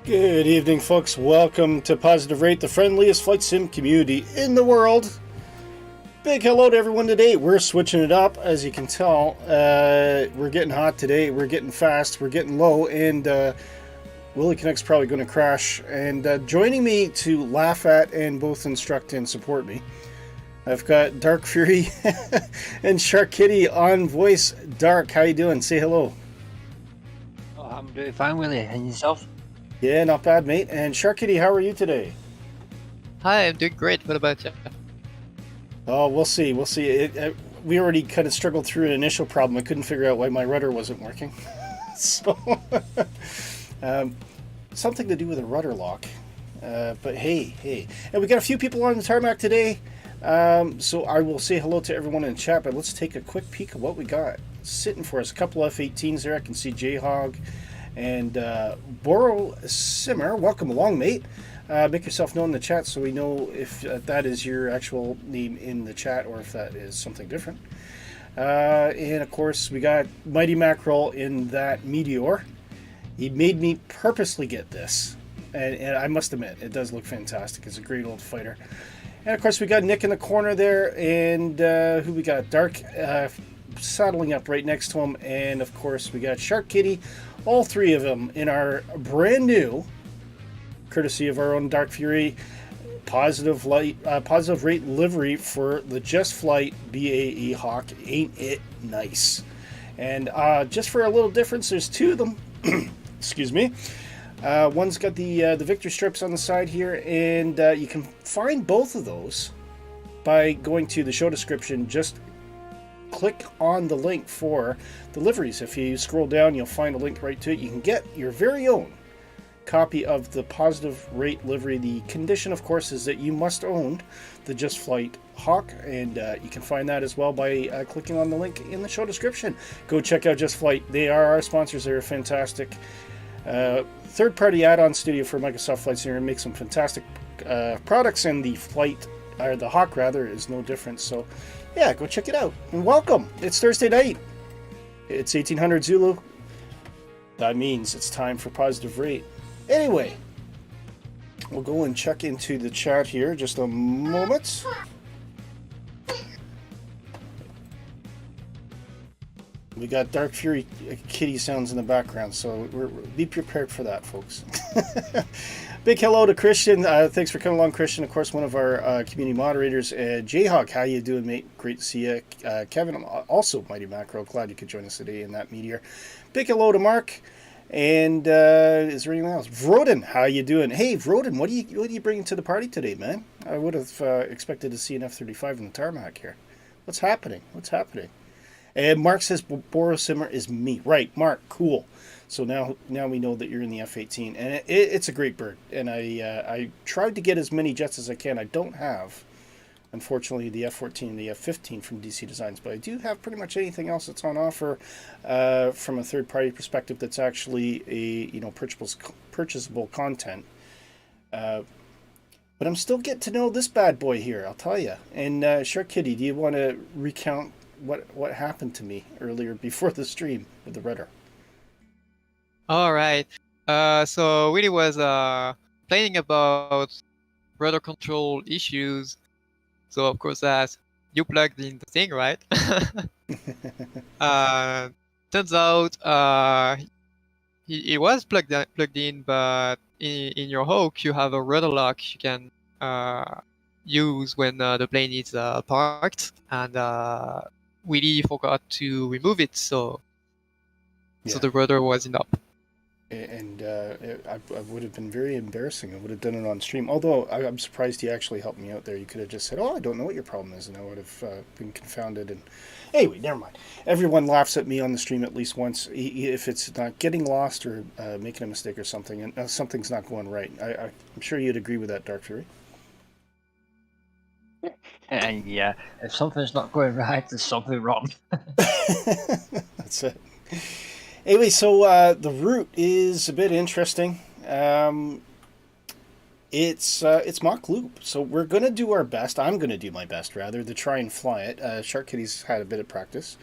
Good evening, folks. Welcome to Positive Rate, the friendliest flight sim community in the world. Big hello to everyone today. We're switching it up, as you can tell. We're getting hot today. We're getting fast. We're getting low. And Willy Canuck's probably going to crash. And joining me to laugh at and both instruct and support me, I've got Dark Fury and Shark Kitty on voice. Dark, how you doing? Say hello. Doing fine, Willy. And yourself? Yeah, not bad, mate. And Shark Kitty, how are you today? Hi, I'm doing great. What about you? Oh, we'll see. We'll see. We already kind of struggled through an initial problem. I couldn't figure out why my rudder wasn't working. So, um, something to do with a rudder lock. But hey. And we got a few people on the tarmac today. So I will say hello to everyone in the chat, but let's take a quick peek at what we got sitting for us. A couple F-18s there. I can see J-Hog and Boro Simmer. Welcome along, mate. Make yourself known in the chat so we know if that is your actual name in the chat or if that is something different. And of course, we got Mighty Mackerel in that Meteor. He made me purposely get this. And I must admit, it does look fantastic. It's a great old fighter. And of course, we got Nick in the corner there. And who we got? Dark saddling up right next to him. And of course, we got Shark Kitty. All three of them in our brand new, courtesy of our own Dark Fury, positive rate livery for the Just Flight BAE Hawk. Ain't it nice? And just for a little difference, there's two of them. Excuse me. One's got the Victor strips on the side here, and you can find both of those by going to the show description. Just click on the link for the liveries. If you scroll down, you'll find a link right to it. You can get your very own copy of the positive rate livery. The condition, of course, is that you must own the Just Flight Hawk, and you can find that as well by clicking on the link in the show description. Go check out Just Flight. They are our sponsors. They're fantastic third-party add-on studio for Microsoft Flight Simulator, and make some fantastic products, and the Flight, or the Hawk rather, is no different. So yeah, go check it out, and welcome. It's Thursday night. It's 1800 Zulu. That means it's time for positive rate. Anyway, we'll go and check into the chat here just a moment. We got Dark Fury kitty sounds in the background, so be prepared for that, folks. Big hello to Christian. Thanks for coming along, Christian. Of course, one of our community moderators. J-Hawk, how you doing, mate? Great to see you. Kevin, also Mighty Macro. Glad you could join us today in that Meteor. Big hello to Mark. And is there anyone else? Vroden, how you doing? Hey, Vroden, what are you bringing to the party today, man? I would have expected to see an F-35 in the tarmac here. What's happening? And Mark says Boros Simmer is me. Right, Mark, cool. So now we know that you're in the F-18, and it's a great bird. And I tried to get as many jets as I can. I don't have, unfortunately, the F-14 and the F-15 from DC Designs, but I do have pretty much anything else that's on offer from a third-party perspective that's actually a purchasable content. But I'm still getting to know this bad boy here, I'll tell you. And Shark Kitty, do you want to recount what happened to me earlier before the stream with the rudder? All right. So Willy was complaining about rudder control issues. So of course, as you plugged in the thing, right? Turns out it was plugged in, but in your Hawk you have a rudder lock you can use when the plane is parked, and Willy forgot to remove it, so the rudder wasn't up. And I would have been very embarrassing. I would have done it on stream. Although I'm surprised he actually helped me out there. You could have just said, "Oh, I don't know what your problem is," and I would have been confounded. And anyway, never mind. Everyone laughs at me on the stream at least once if it's not getting lost or making a mistake or something, and something's not going right. I'm sure you'd agree with that, Dark Fury. And yeah, if something's not going right, there's something wrong. That's it. Anyway, so the route is a bit interesting. It's Mach Loop, so we're going to do our best. I'm going to do my best, rather, to try and fly it. Shark Kitty's had a bit of practice,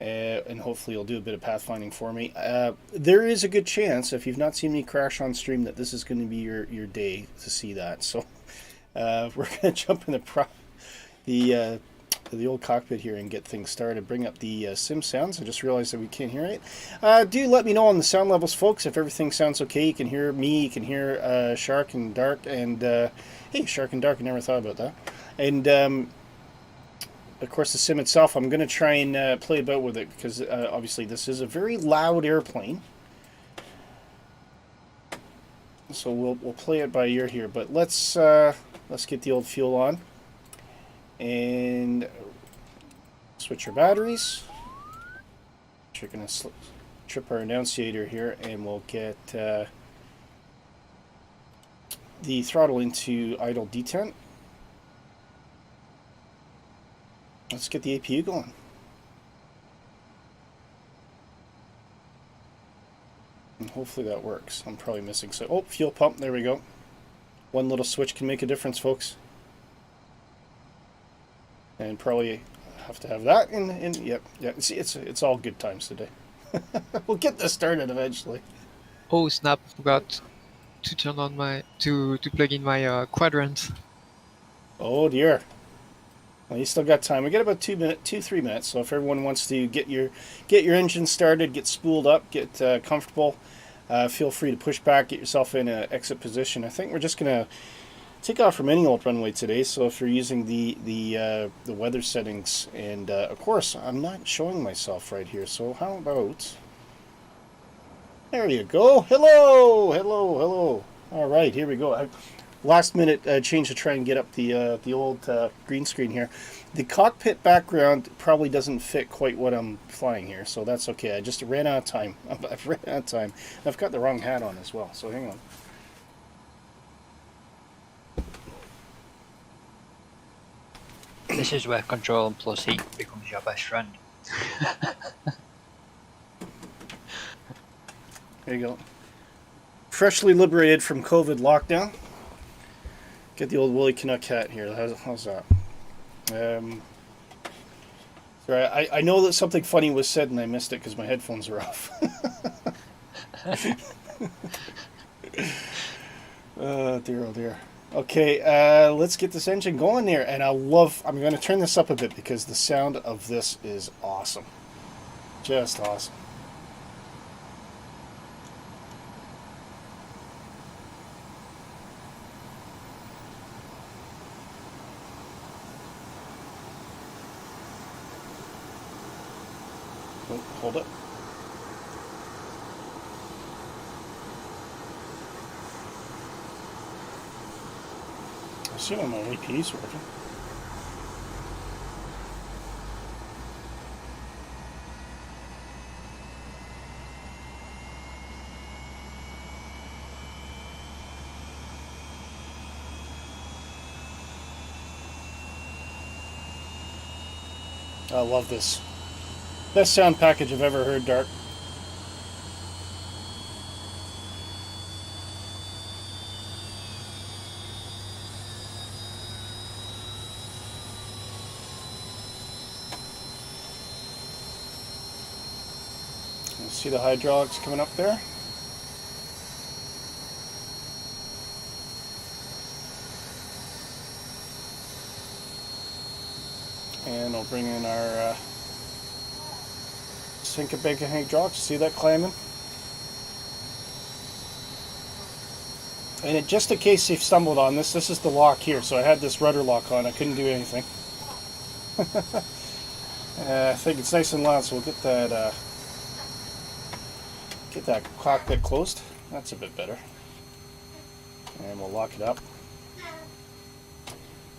and hopefully he'll do a bit of pathfinding for me. There is a good chance, if you've not seen me crash on stream, that this is going to be your day to see that. So we're going to jump in the old cockpit here and get things started. Bring up the sim sounds. I just realized that we can't hear it. Do let me know on the sound levels, folks, if everything sounds okay. You can hear me, you can hear Shark and Dark, and hey, Shark and Dark, I never thought about that. And of course the sim itself, I'm going to try and play about with it, because obviously this is a very loud airplane. So we'll play it by ear here, but let's get the old fuel on and switch our batteries. We're gonna trip our annunciator here, and we'll get the throttle into idle detent. Let's get the APU going. And hopefully that works. I'm probably missing some. Oh, fuel pump. There we go. One little switch can make a difference, folks. And probably have to have that in. Yep. Yeah. See, it's all good times today. We'll get this started eventually. Oh snap! I forgot to turn on my to plug in my quadrant. Oh dear. Well, you still got time. We got about 3 minutes. So if everyone wants to get your engine started, get spooled up, get comfortable, feel free to push back, get yourself in an exit position. I think we're just gonna take off from any old runway today. So if you're using the weather settings, and of course I'm not showing myself right here. So how about? There you go. Hello, hello, hello. All right, here we go. Last minute change to try and get up the old green screen here. The cockpit background probably doesn't fit quite what I'm flying here, so that's okay. I just ran out of time. I've ran out of time. I've got the wrong hat on as well, so hang on. This is where control and plus heat becomes your best friend. There you go. Freshly liberated from COVID lockdown. Get the old Willy Canuck hat here. How's that? Sorry, I know that something funny was said and I missed it because my headphones are off. Oh dear, oh dear. Okay, let's get this engine going there. And I'm going to turn this up a bit because the sound of this is awesome. Just awesome. Oh, hold it. I assume my AP's working. I love this. Best sound package I've ever heard, Dark. You see the hydraulics coming up there? And I'll bring in our sink and bacon hydraulics. See that climbing? And just in case you've stumbled on this, this is the lock here. So I had this rudder lock on. I couldn't do anything. I think it's nice and loud, so we'll get that cockpit closed. That's a bit better. And we'll lock it up.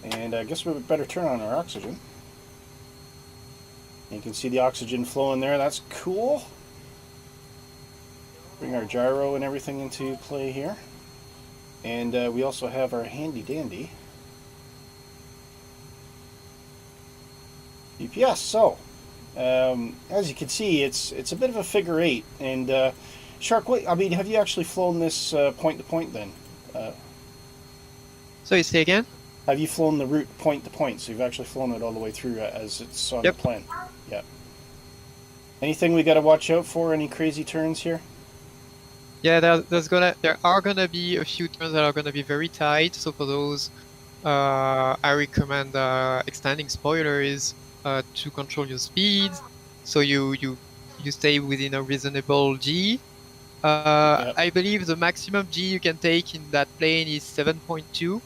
And I guess we better turn on our oxygen. You can see the oxygen flowing there. That's cool. Bring our gyro and everything into play here. And we also have our handy dandy GPS. So, as you can see, it's a bit of a figure eight. And Shark, wait, I mean, have you actually flown this point to point then? So you say again? Have you flown the route point to point? So you've actually flown it all the way through as it's on the plan. Yeah. Anything we got to watch out for? Any crazy turns here? Yeah, there are gonna be a few turns that are gonna be very tight. So for those, I recommend extending spoilers to control your speed. So you stay within a reasonable G. Yep. I believe the maximum G you can take in that plane is 7.2,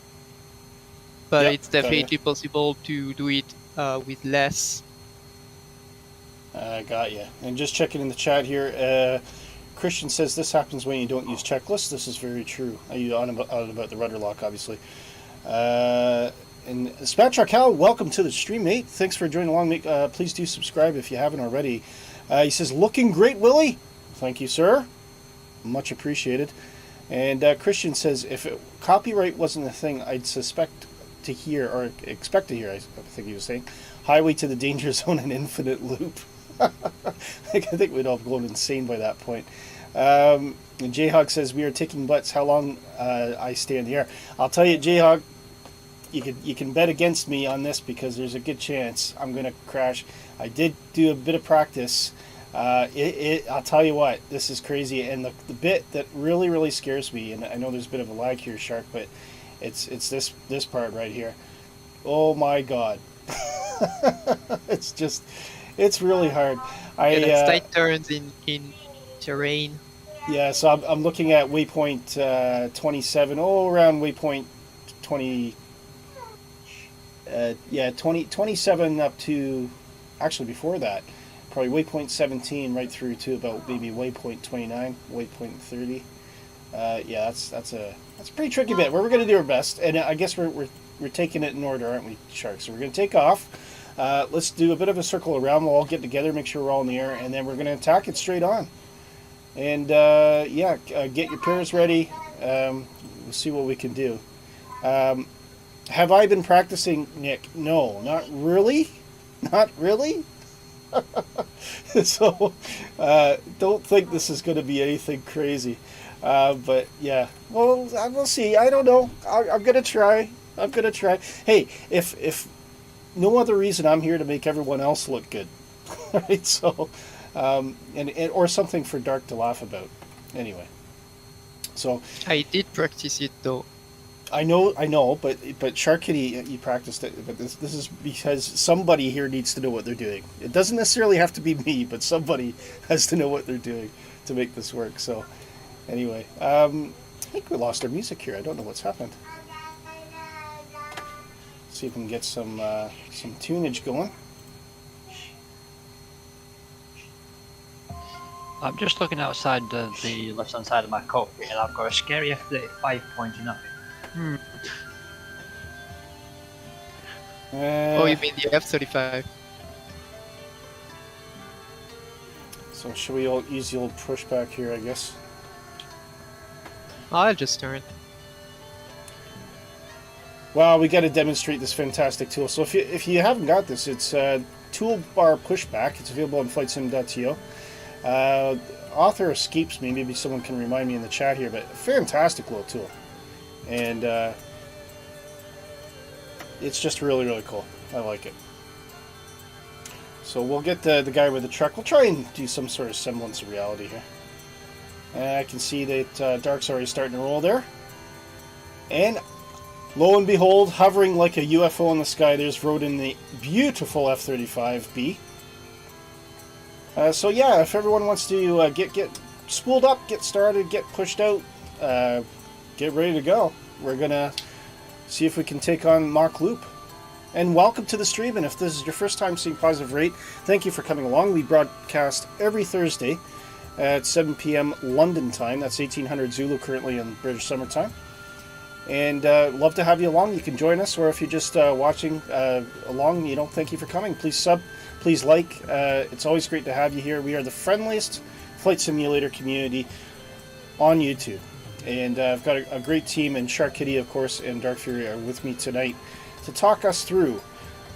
but Yep, it's definitely possible to do it with less. Got you. And just checking in the chat here, Christian says this happens when you don't use checklists. This is very true. Are you on about the rudder lock, obviously? And Spat Truck Hal, welcome to the stream, mate. Thanks for joining along. Please do subscribe if you haven't already. He says, looking great, Willy. Thank you, sir. Much appreciated. And Christian says, if copyright wasn't a thing, I'd expect to hear, I think he was saying, Highway to the Danger Zone and Infinite Loop. I think we'd all have gone insane by that point. And Jayhawk says, we are taking butts. How long I stay in the air? I'll tell you, Jayhawk, you can bet against me on this because there's a good chance I'm going to crash. I did do a bit of practice. I'll tell you what, this is crazy. And the bit that really scares me, and I know there's a bit of a lag here, Shark, but it's this part right here. Oh my God. It's really hard. It's tight turns in terrain. Yeah, so I'm looking at waypoint 27, around waypoint 20. 27 up to, actually before that, probably waypoint 17 right through to about maybe waypoint 29, waypoint 30. That's a pretty tricky bit. We're going to do our best, and I guess we're taking it in order, aren't we, Shark? So we're going to take off. Let's do a bit of a circle around. We'll all get together, make sure we're all in the air, and then we're going to attack it straight on. And get your pairs ready. We'll see what we can do. Have I been practicing, Nick? No, not really. Not really. So, don't think this is going to be anything crazy. But yeah, well, we'll see. I don't know. I'm going to try. Hey, if no other reason, I'm here to make everyone else look good. Right? So, or something for Dark to laugh about. Anyway. So. I did practice it though. I know, but Shark Kitty, you practiced it. But this is because somebody here needs to know what they're doing. It doesn't necessarily have to be me, but somebody has to know what they're doing to make this work. So, anyway, I think we lost our music here. I don't know what's happened. See if we can get some tunage going. I'm just looking outside the left-hand side of my cockpit, and I've got a scary F-35 pointing at me. Oh, you mean the F-35? So should we all use the old pushback here, I guess? I'll just turn. Well, we got to demonstrate this fantastic tool. So if you haven't got this, it's Toolbar Pushback. It's available on flightsim.to. Author escapes me. Maybe someone can remind me in the chat here, but fantastic little tool. And it's just really cool. I like it. So we'll get the guy with the truck. We'll try and do some sort of semblance of reality here. And I can see that Dark's already starting to roll there. And lo and behold, hovering like a UFO in the sky, there's Rodin, the beautiful F-35B. So yeah, if everyone wants to get spooled up, get started, get pushed out, get ready to go. We're gonna see if we can take on Mach Loop. And welcome to the stream, and if this is your first time seeing Positive Rate, thank you for coming along. We broadcast every Thursday at 7 p.m. London time. That's 1800 Zulu currently in British summertime. And love to have you along. You can join us, or if you're just watching along, thank you for coming. Please sub, please like. It's always great to have you here. We are the friendliest flight simulator community on YouTube. And I've got a great team, and Shark Kitty, of course, and Dark Fury are with me tonight to talk us through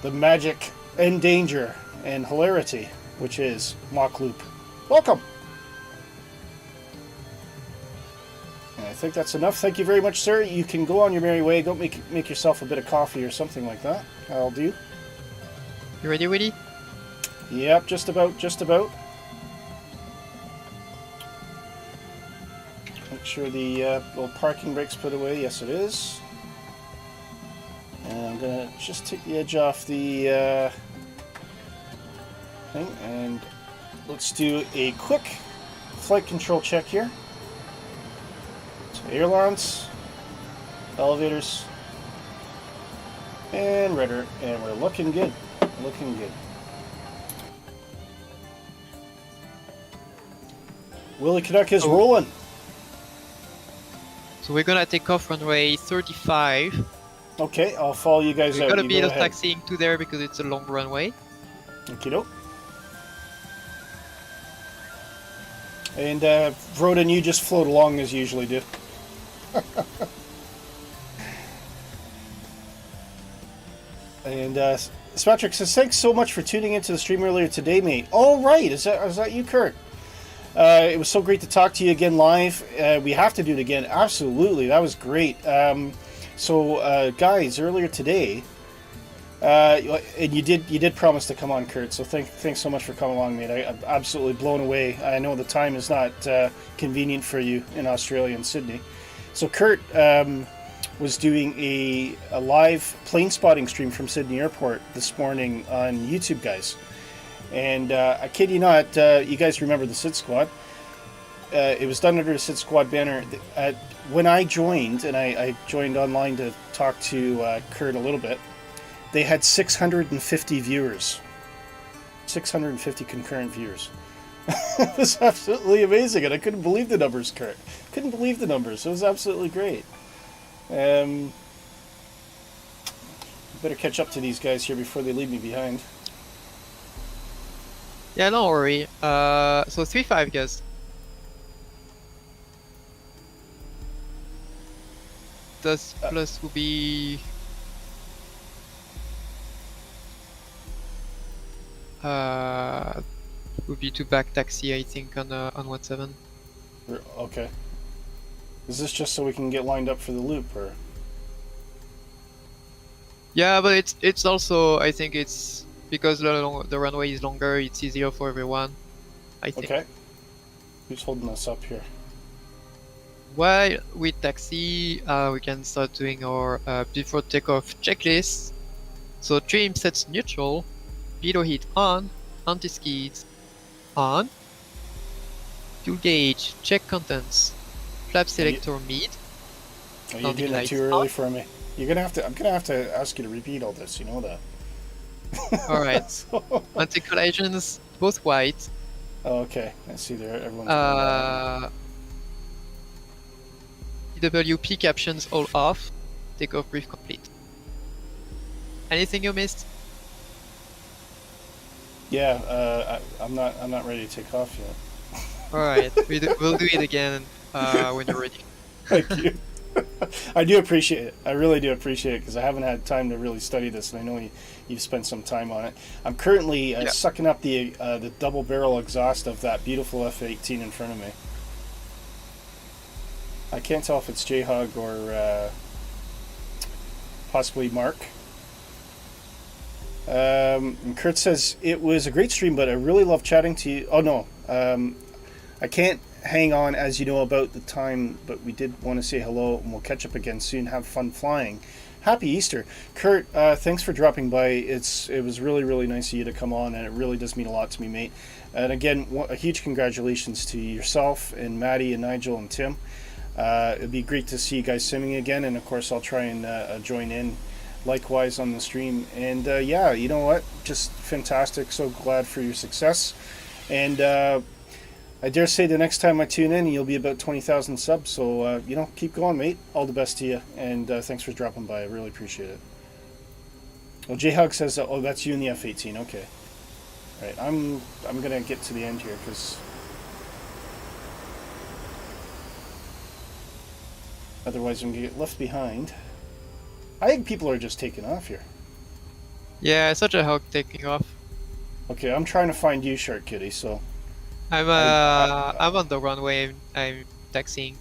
the magic and danger and hilarity, which is Mach Loop. Welcome! And I think that's enough. Thank you very much, sir. You can go on your merry way. Go make yourself a bit of coffee or something like that. I'll do. You ready, Willy? Yep, just about. Make sure the little parking brake's put away. Yes, it is. And I'm going to just take the edge off the thing. And let's do a quick flight control check here. So ailerons, elevators, and rudder. And we're looking good. Looking good. Willy Canuck is Oh. rolling. So we're gonna take off runway 35. Okay, I'll follow you guys We've out. got a You bit go of ahead. taxiing to there because it's a long runway. Okie doke. And Vroden, you just float along as you usually do. And Spatrick says, thanks so much for tuning into the stream earlier today, mate. All right, is that you, Kurt? It was so great to talk to you again live. We have to do it again. Absolutely, that was great. So, guys, earlier today, and you did promise to come on, Kurt. So thanks so much for coming along, mate. I'm absolutely blown away. I know the time is not convenient for you in Australia and Sydney. So Kurt was doing a live plane spotting stream from Sydney Airport this morning on YouTube, guys. And I kid you not, you guys remember the SID Squad. It was done under the SID Squad banner. When I joined, and I joined online to talk to Kurt a little bit, they had 650 viewers. 650 concurrent viewers. It was absolutely amazing, and I couldn't believe the numbers, Kurt. Couldn't believe the numbers. It was absolutely great. Better catch up to these guys here before they leave me behind. Yeah, don't worry. So 3-5, guys. This plus will be to back taxi, I think, on 1-7. Okay. Is this just so we can get lined up for the loop, or? Yeah, but it's also, I think it's because the runway is longer, it's easier for everyone, I think. Okay. Who's holding us up here? While with taxi, we can start doing our before takeoff checklist. So trim sets neutral, pitot heat on, anti-skids on, fuel gauge, check contents, flap selector mid. Are you doing it too early for me? I'm gonna have to ask you to repeat all this. You know that. Alright. So... Anti-collisions, both white. Oh, okay. I see there. Everyone's. PWP captions all off. Takeoff brief complete. Anything you missed? Yeah. I'm not ready to take off yet. Alright. We'll do it again when you're ready. Thank you. I do appreciate it. I really do appreciate it because I haven't had time to really study this, and I know you've spent some time on it. I'm currently sucking up the double barrel exhaust of that beautiful F-18 in front of me. I can't tell if it's J-Hug or possibly Mark. And Kurt says, it was a great stream, but I really love chatting to you. Oh no, I can't hang on, as you know, about the time, but we did want to say hello, and we'll catch up again soon. Have fun flying. Happy Easter. Kurt, thanks for dropping by. It was really, really nice of you to come on, and it really does mean a lot to me, mate. And again, a huge congratulations to yourself and Maddie and Nigel and Tim. It'd be great to see you guys simming again, and of course I'll try and join in likewise on the stream. And yeah, you know what, just fantastic. So glad for your success, and I dare say the next time I tune in you'll be about 20,000 subs, so you know, keep going, mate. All the best to you, and thanks for dropping by. I really appreciate it. Well, J-Hug says oh, that's you in the F-18. Okay, all right, I'm gonna get to the end here because otherwise I'm gonna get left behind. I think people are just taking off here. Yeah, it's such a hug taking off. Okay, I'm trying to find you, Shark Kitty, so... I'm on the runway, I'm taxiing.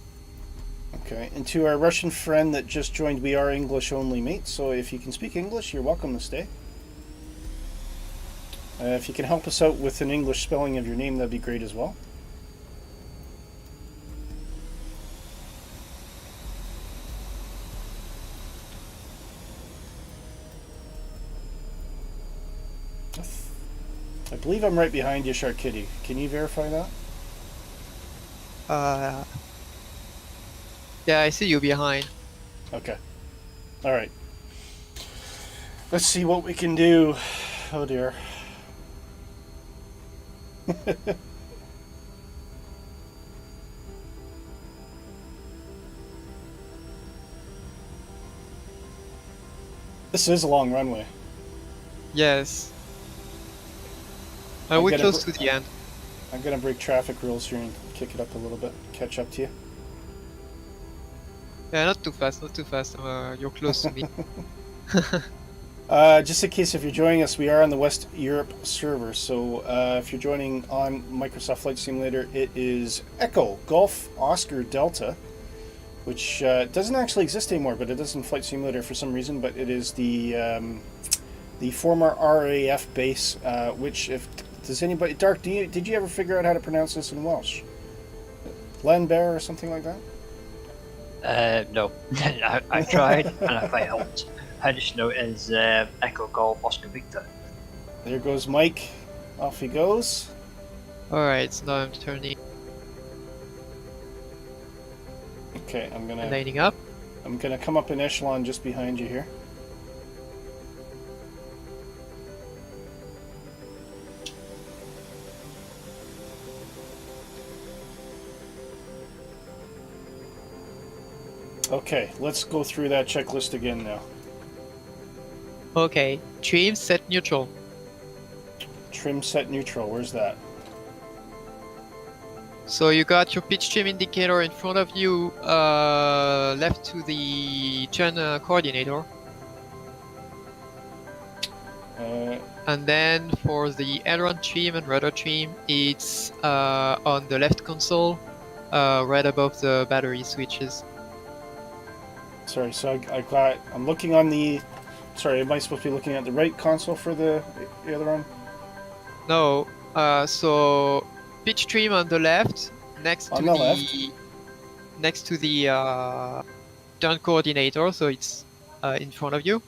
Okay, and to our Russian friend that just joined, we are English only, mate, so if you can speak English, you're welcome to stay. If you can help us out with an English spelling of your name, that'd be great as well. I believe I'm right behind you, Shark Kitty. Can you verify that? Yeah, I see you behind. Okay. Alright. Let's see what we can do. Oh dear. This is a long runway. Yes. I'm We're gonna close to the end. I'm gonna break traffic rules here and kick it up a little bit, catch up to you. Yeah, not too fast, not too fast. You're close to me. Just in case if you're joining us, we are on the West Europe server. So if you're joining on Microsoft Flight Simulator, it is Echo Golf Oscar Delta, which doesn't actually exist anymore, but it is in Flight Simulator for some reason. But it is the former RAF base, which does anybody Dark? Did you ever figure out how to pronounce this in Welsh? Llanbedr or something like that? No, I tried and I failed. I just know it as Echo Golf Oscar Victor. There goes Mike. Off he goes. Alright, so now I'm turning Okay, and lining up. I'm gonna come up in echelon just behind you here. Okay, let's go through that checklist again now. Okay, trim set neutral. Trim set neutral, where's that? So you got your pitch trim indicator in front of you, left to the turn coordinator. And then for the aileron trim and rudder trim, it's on the left console, right above the battery switches. Sorry, so I'm looking on the... Sorry, am I supposed to be looking at the right console for the aileron? No, so pitch trim on the left, next to the turn coordinator, so it's in front of you.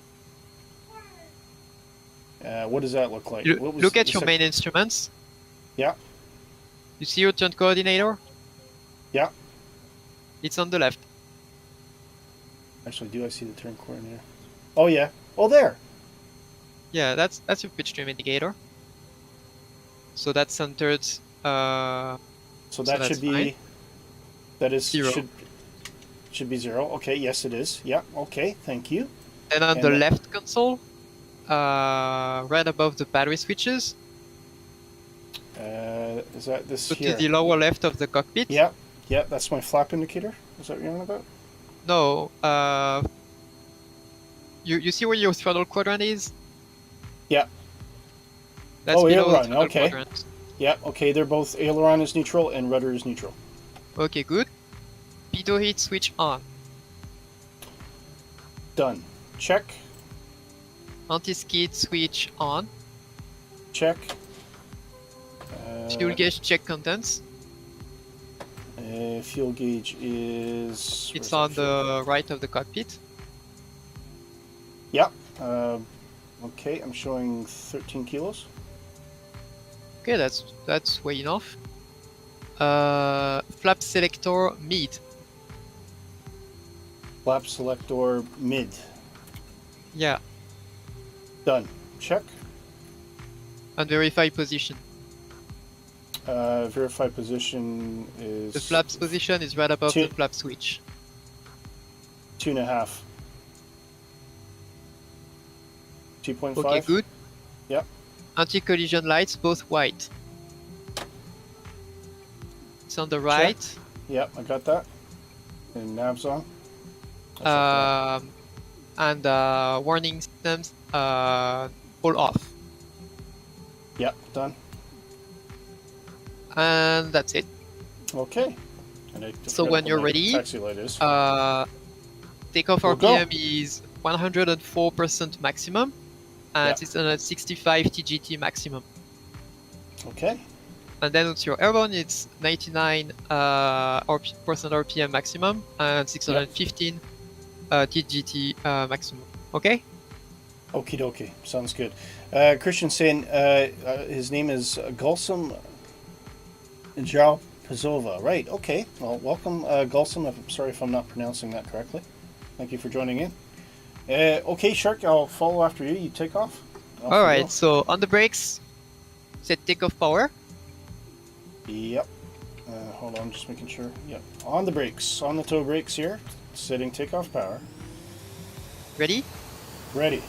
What does that look like? Look at your main instruments. Yeah. You see your turn coordinator? Yeah. It's on the left. Actually, do I see the turn coordinator? Oh yeah. Oh, there. Yeah, that's your pitch trim indicator. So that's centered. So that should be. Fine. That is 0. Should be 0. Okay. Yes, it is. Yeah. Okay. Thank you. And on the left console, right above the battery switches. Is that this So here? to the lower left of the cockpit. Yeah. Yeah. That's my flap indicator. Is that what you're on about? No. You see where your throttle quadrant is? Yeah. That's below aileron. the throttle Okay. quadrant. Yeah. Okay. They're both aileron is neutral and rudder is neutral. Okay, good. Pitot heat switch on. Done. Check. Anti-skid switch on. Check. Fuel gauge check contents. Fuel gauge is... It's on the right of the cockpit. Yeah. Okay, I'm showing 13 kilos. Okay, that's way enough. Flap selector mid. Flap selector mid. Yeah. Done. Check. And verify position. Verify position is... The flap's position is right above the flap switch. 2.5. 2.5. Okay, good. Yep. Anti-collision lights, both white. It's on the right. Check. Yep, I got that. And nav's on. And warning systems all off. Yep, done. And that's it. Okay. And So when you're ready, taxi light is. takeoff RPM is 104% maximum, and it's at 65 TGT maximum. Okay. And then with your airborne, it's 99% RPM maximum and 615 TGT maximum. Okay? Okie dokie. Sounds good. Christian saying his name is Gulsum Jalpazova. Right, okay. Well, welcome, Gulsum. I'm sorry if I'm not pronouncing that correctly. Thank you for joining in. Okay, Shark, I'll follow after you. You take off. Alright, so on the brakes, set takeoff power. Yep. Hold on, just making sure. Yep. On the brakes. On the toe brakes here. Setting takeoff power. Ready? Ready.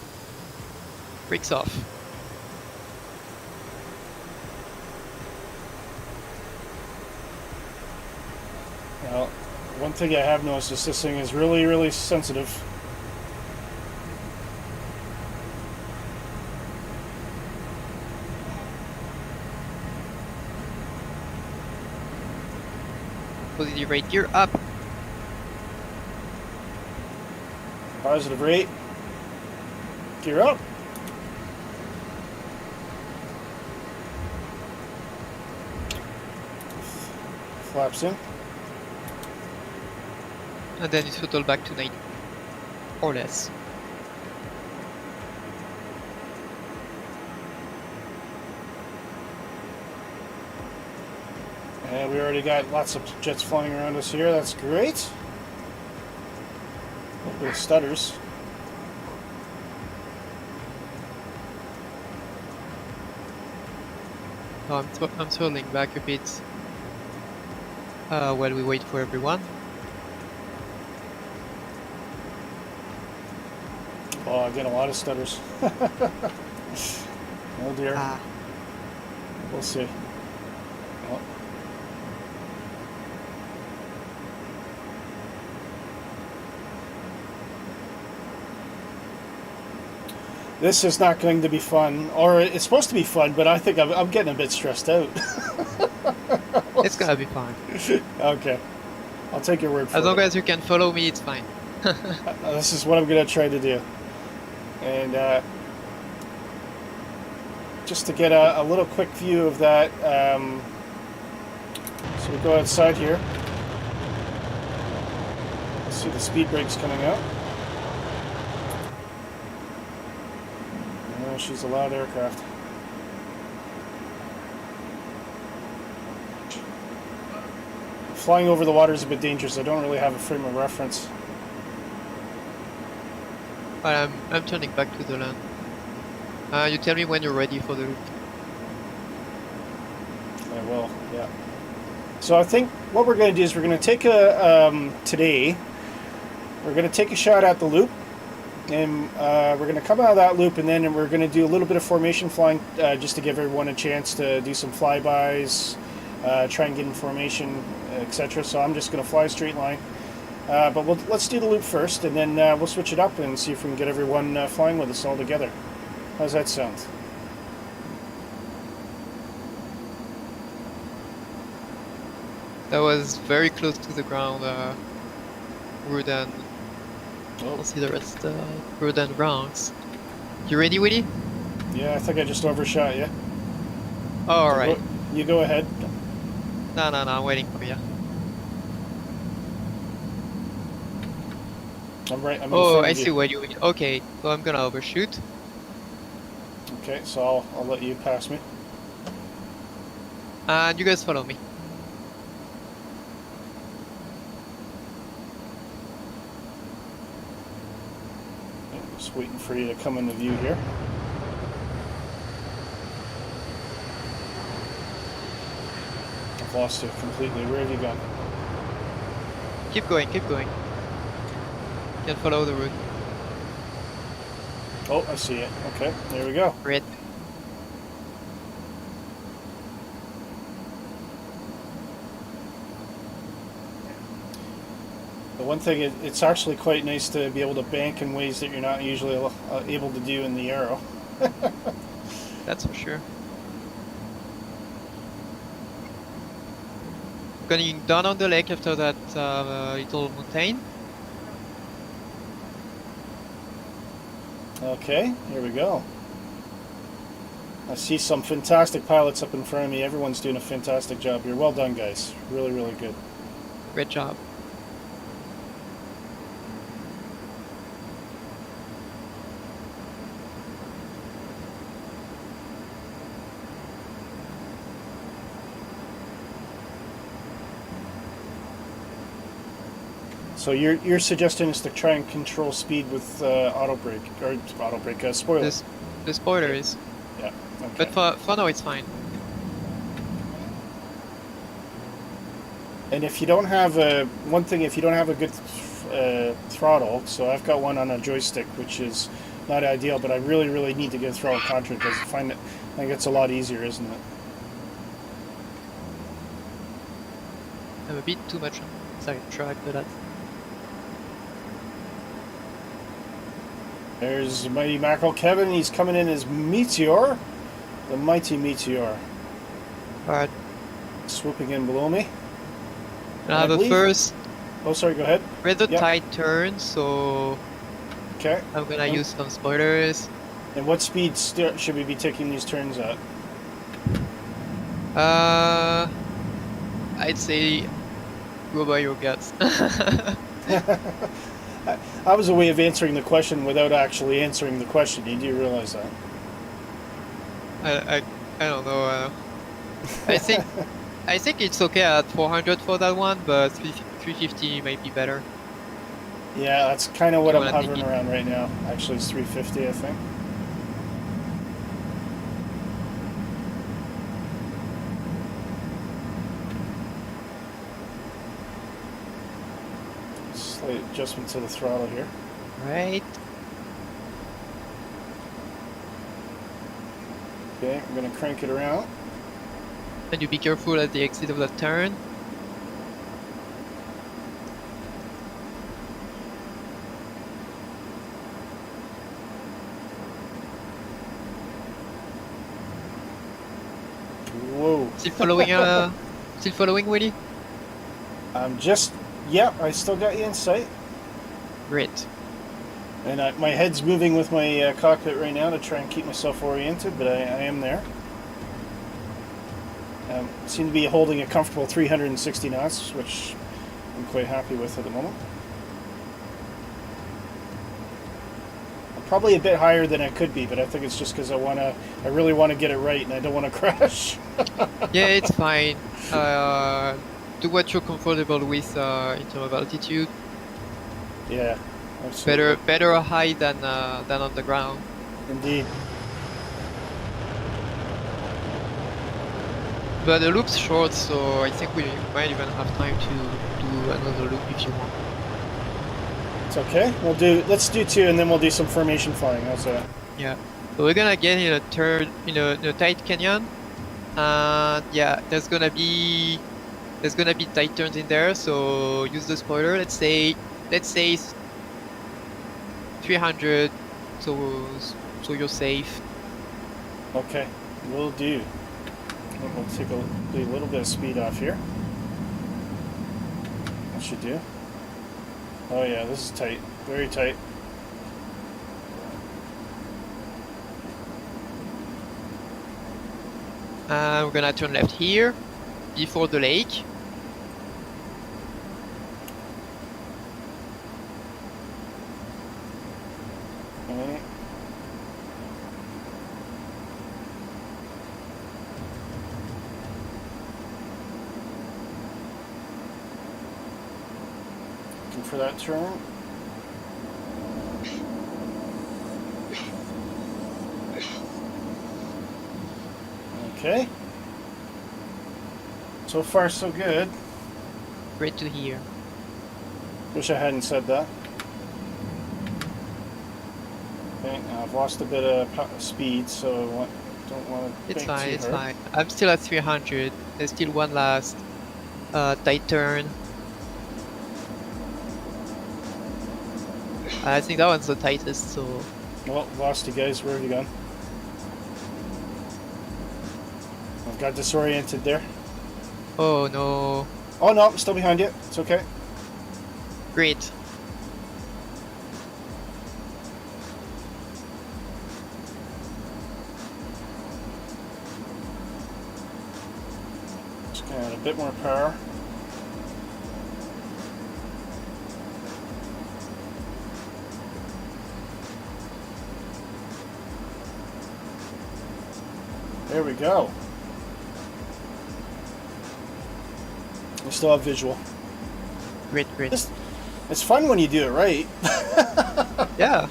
Brakes off. Well, one thing I have noticed is this thing is really, really sensitive. Positive rate gear up. Positive rate. Gear up. Flaps in. And then it's throttle back to 90 or less. And we already got lots of jets flying around us here. That's great. A little bit of stutters. Oh, I'm throttling back a bit while we wait for everyone. Oh, I get a lot of stutters. Oh dear. Ah, We'll see. Oh. This is not going to be fun, or it's supposed to be fun, but I think I'm getting a bit stressed out. it's gonna be fine. Okay, I'll take your word for it. As long as you can follow me, it's fine. This is what I'm going to try to do. And just to get a little quick view of that, so we go outside here. See the speed brakes coming out. Oh, she's a loud aircraft. Flying over the water is a bit dangerous. I don't really have a frame of reference. But I'm turning back to the land. You tell me when you're ready for the loop. I will, yeah. So I think what we're going to do is we're going to take today, we're going to take a shot at the loop, and we're going to come out of that loop, and then we're going to do a little bit of formation flying, just to give everyone a chance to do some flybys, try and get in formation, etc. So I'm just going to fly a straight line. But let's do the loop first, and then we'll switch it up and see if we can get everyone flying with us all together. How's that sound? That was very close to the ground. Road and I'll see the rest. Road and Bronx. You ready, Willy? Yeah, I think I just overshot you. Oh, all right. You go ahead. No, I'm waiting for you. I'm right. I'm Oh, in front I of see you. where you mean. Okay, so I'm gonna overshoot. Okay, so I'll let you pass me. And you guys follow me. Just waiting for you to come into view here. I've lost you completely. Where have you gone? Keep going, keep going. You can follow the route. Oh, I see it. Okay, there we go. Great. The one thing, it's actually quite nice to be able to bank in ways that you're not usually able to do in the Aero. That's for sure. Going down on the lake after that little mountain. Okay, here we go. I see some fantastic pilots up in front of me. Everyone's doing a fantastic job here. Well done, guys. Really, really good. Great job. So you're suggesting is to try and control speed with auto brake spoiler. The spoiler is. Yeah. Okay. But for now it's fine. And if you don't have if you don't have a good throttle, so I've got one on a joystick, which is not ideal, but I really need to get a throttle contra because I find it, I think it's a lot easier, isn't it? I'm a bit too much on side track for that. There's Mighty Mackerel Kevin. He's coming in as Meteor, the Mighty Meteor. Alright. Swooping in below me. Now the believe- first Oh, sorry, go ahead. rather Yep. tight turn, so Okay. I'm gonna use some spoilers. And what speed should we be taking these turns at? I'd say go by your guts. That was a way of answering the question without actually answering the question. You do realize that? I don't know. I think it's okay at 400 for that one, but 350 might be better. Yeah, that's kind of what You I'm wanna take hovering it? around right now. Actually, it's 350, I think. Slight adjustment to the throttle here. Right. Okay, I'm going to crank it around. And you be careful at the exit of that turn. Whoa. Still following Willy? I'm just... Yeah, I still got you in sight. Great. And my head's moving with my cockpit right now to try and keep myself oriented, but I am there. Seem to be holding a comfortable 360 knots, which I'm quite happy with at the moment. I'm probably a bit higher than I could be, but I think it's just because I really want to get it right and I don't want to crash. Yeah, it's fine. Do what you're comfortable with in terms of altitude. Yeah, absolutely. Better high than on the ground. Indeed. But the loop's short, so I think we might even have time to do another loop if you want. It's okay. Let's do two, and then we'll do some formation flying. How's that? Yeah. So we're gonna get in a turn in a tight canyon, and yeah, there's gonna be tight turns in there. So use the spoiler. Let's say 300. So you're safe. Okay, will do. We'll take a little bit of speed off here. That should do. Oh yeah, this is tight. Very tight. We're gonna turn left here, before the lake. Okay. Looking for that turn. Okay. So far, so good. Great to hear. Wish I hadn't said that. Okay, now I've lost a bit of speed, so I don't want to. It's fine. It's fine. I'm still at 300. There's still one last tight turn. I think that one's the tightest. So Well, lost you guys. Where have you gone? I've got disoriented there. oh no. Oh no, I'm still behind you. It's okay. Great. Just gonna add a bit more power. There we go. We still have visual. Great. It's fun when you do it right. Yeah.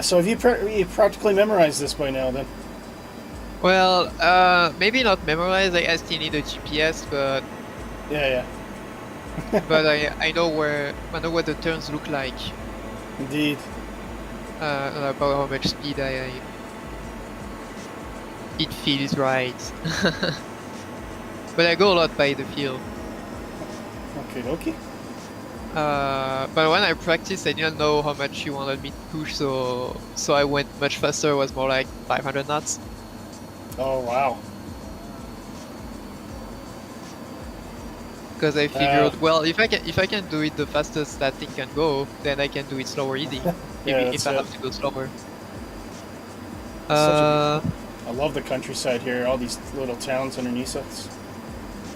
So have you practically memorized this by now then? Well, maybe not memorized. I still need a GPS, but Yeah. I know what the turns look like. Indeed. About how much speed it feels right. But I go a lot by the feel. Okay, dokie. But when I practiced, I didn't know how much you wanted me to push, so I went much faster. It was more like 500 knots. Oh, wow. Because I figured, well, if I can do it the fastest that thing can go, then I can do it slower easy. Yeah, if I have to go slower. I love the countryside here, all these little towns underneath us.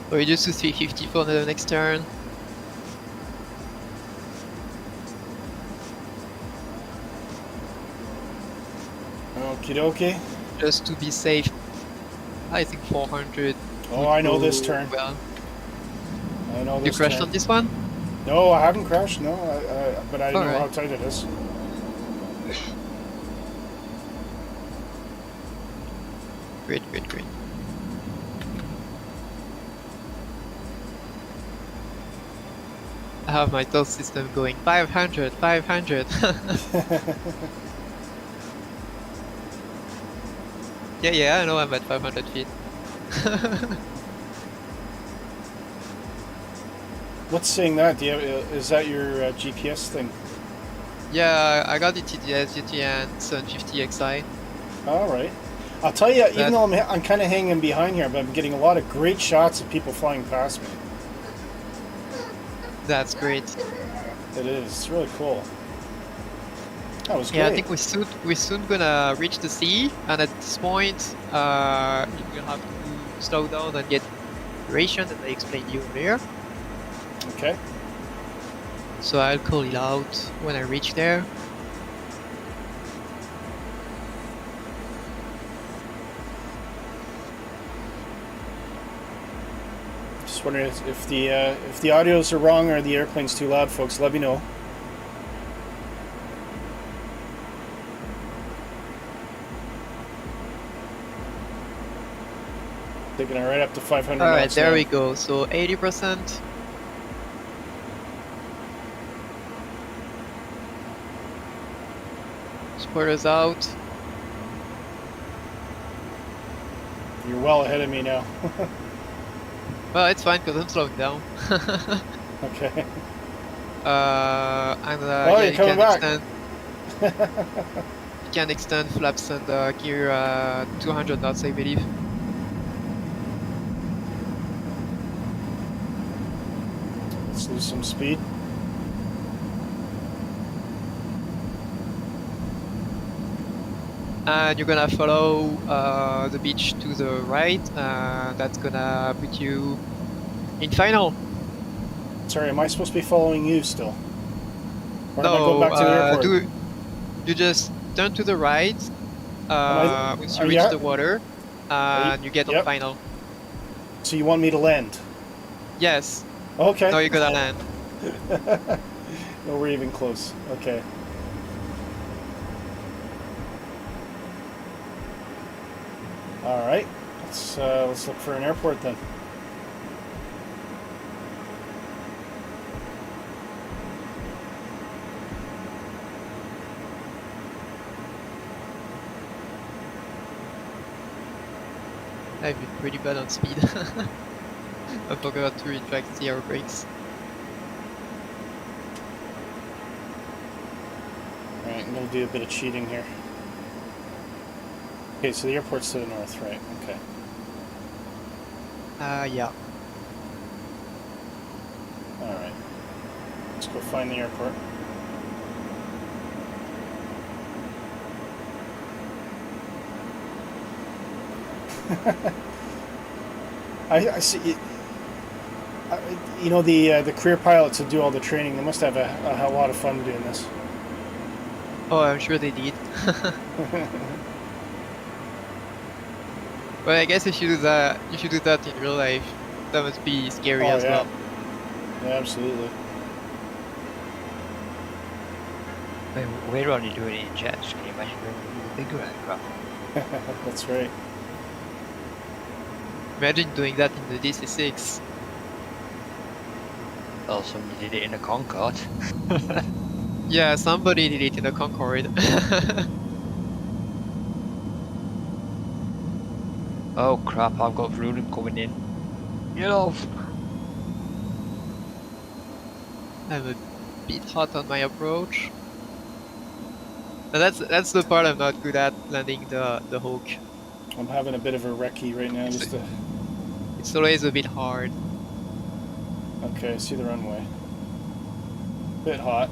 Reduce to 350 for the next turn. Okie dokie. Just to be safe, I think 400. Oh, I know this turn. Well. I know You this crashed turn. on this one? No, I haven't crashed, no. But I know Alright. how tight it is. Great, great, great. I have my toast system going 500, 500. Yeah, I know I'm at 500 feet. What's saying that? Do you have, is that your GPS thing? Yeah, I got the TDS, GTN, 750 XI. Alright. I'll tell you, even though I'm kind of hanging behind here, but I'm getting a lot of great shots of people flying past me. That's great. It is. It's really cool. That was great. Yeah, I think we're soon gonna reach the sea, and at this point, you will have to slow down and get duration that I explained you earlier. Okay. So I'll call it out when I reach there. Just wondering if the audios are wrong or the airplane's too loud, folks. Let me know. Taking it right up to 500. Alright, knots there now. we go. So 80%. Spoilers out. You're well ahead of me now. Well, it's fine because I'm slowing down. Okay. And Oh, yeah, you're coming back. You can extend flaps and gear 200 knots, I believe. Let's lose some speed. And you're gonna follow the beach to the right. That's gonna put you in final. Sorry, am I supposed to be following you still? Or am I going No, back to the airport? you just turn to the right once you are reach you- the water, and you get on Yep. final. So you want me to land? Yes. Okay. Now you're gonna land. No, we're even close. Okay. All right. Let's look for an airport then. I've been pretty bad on speed. I forgot to retract the air brakes. All right, I'm gonna do a bit of cheating here. Okay, so the airport's to the north, right? Okay. Yeah. All right. Let's go find the airport. I see. You know, the career pilots that do all the training, they must have a lot of fun doing this. Oh, I'm sure they did. But I guess if you do that in real life, that must be scary as well. Yeah, absolutely. I mean, we're only doing it in jets. Can you imagine doing a bigger aircraft? That's right. Imagine doing that in the DC-6. Well, somebody did it in a Concorde. Yeah, somebody did it in the Concorde. Oh crap, I've got ruling coming in. Get off! I'm a bit hot on my approach. And that's the part I'm not good at, landing the hook. I'm having a bit of a recce right now. It's, Just to... it's always a bit hard. Okay, I see the runway. Bit hot.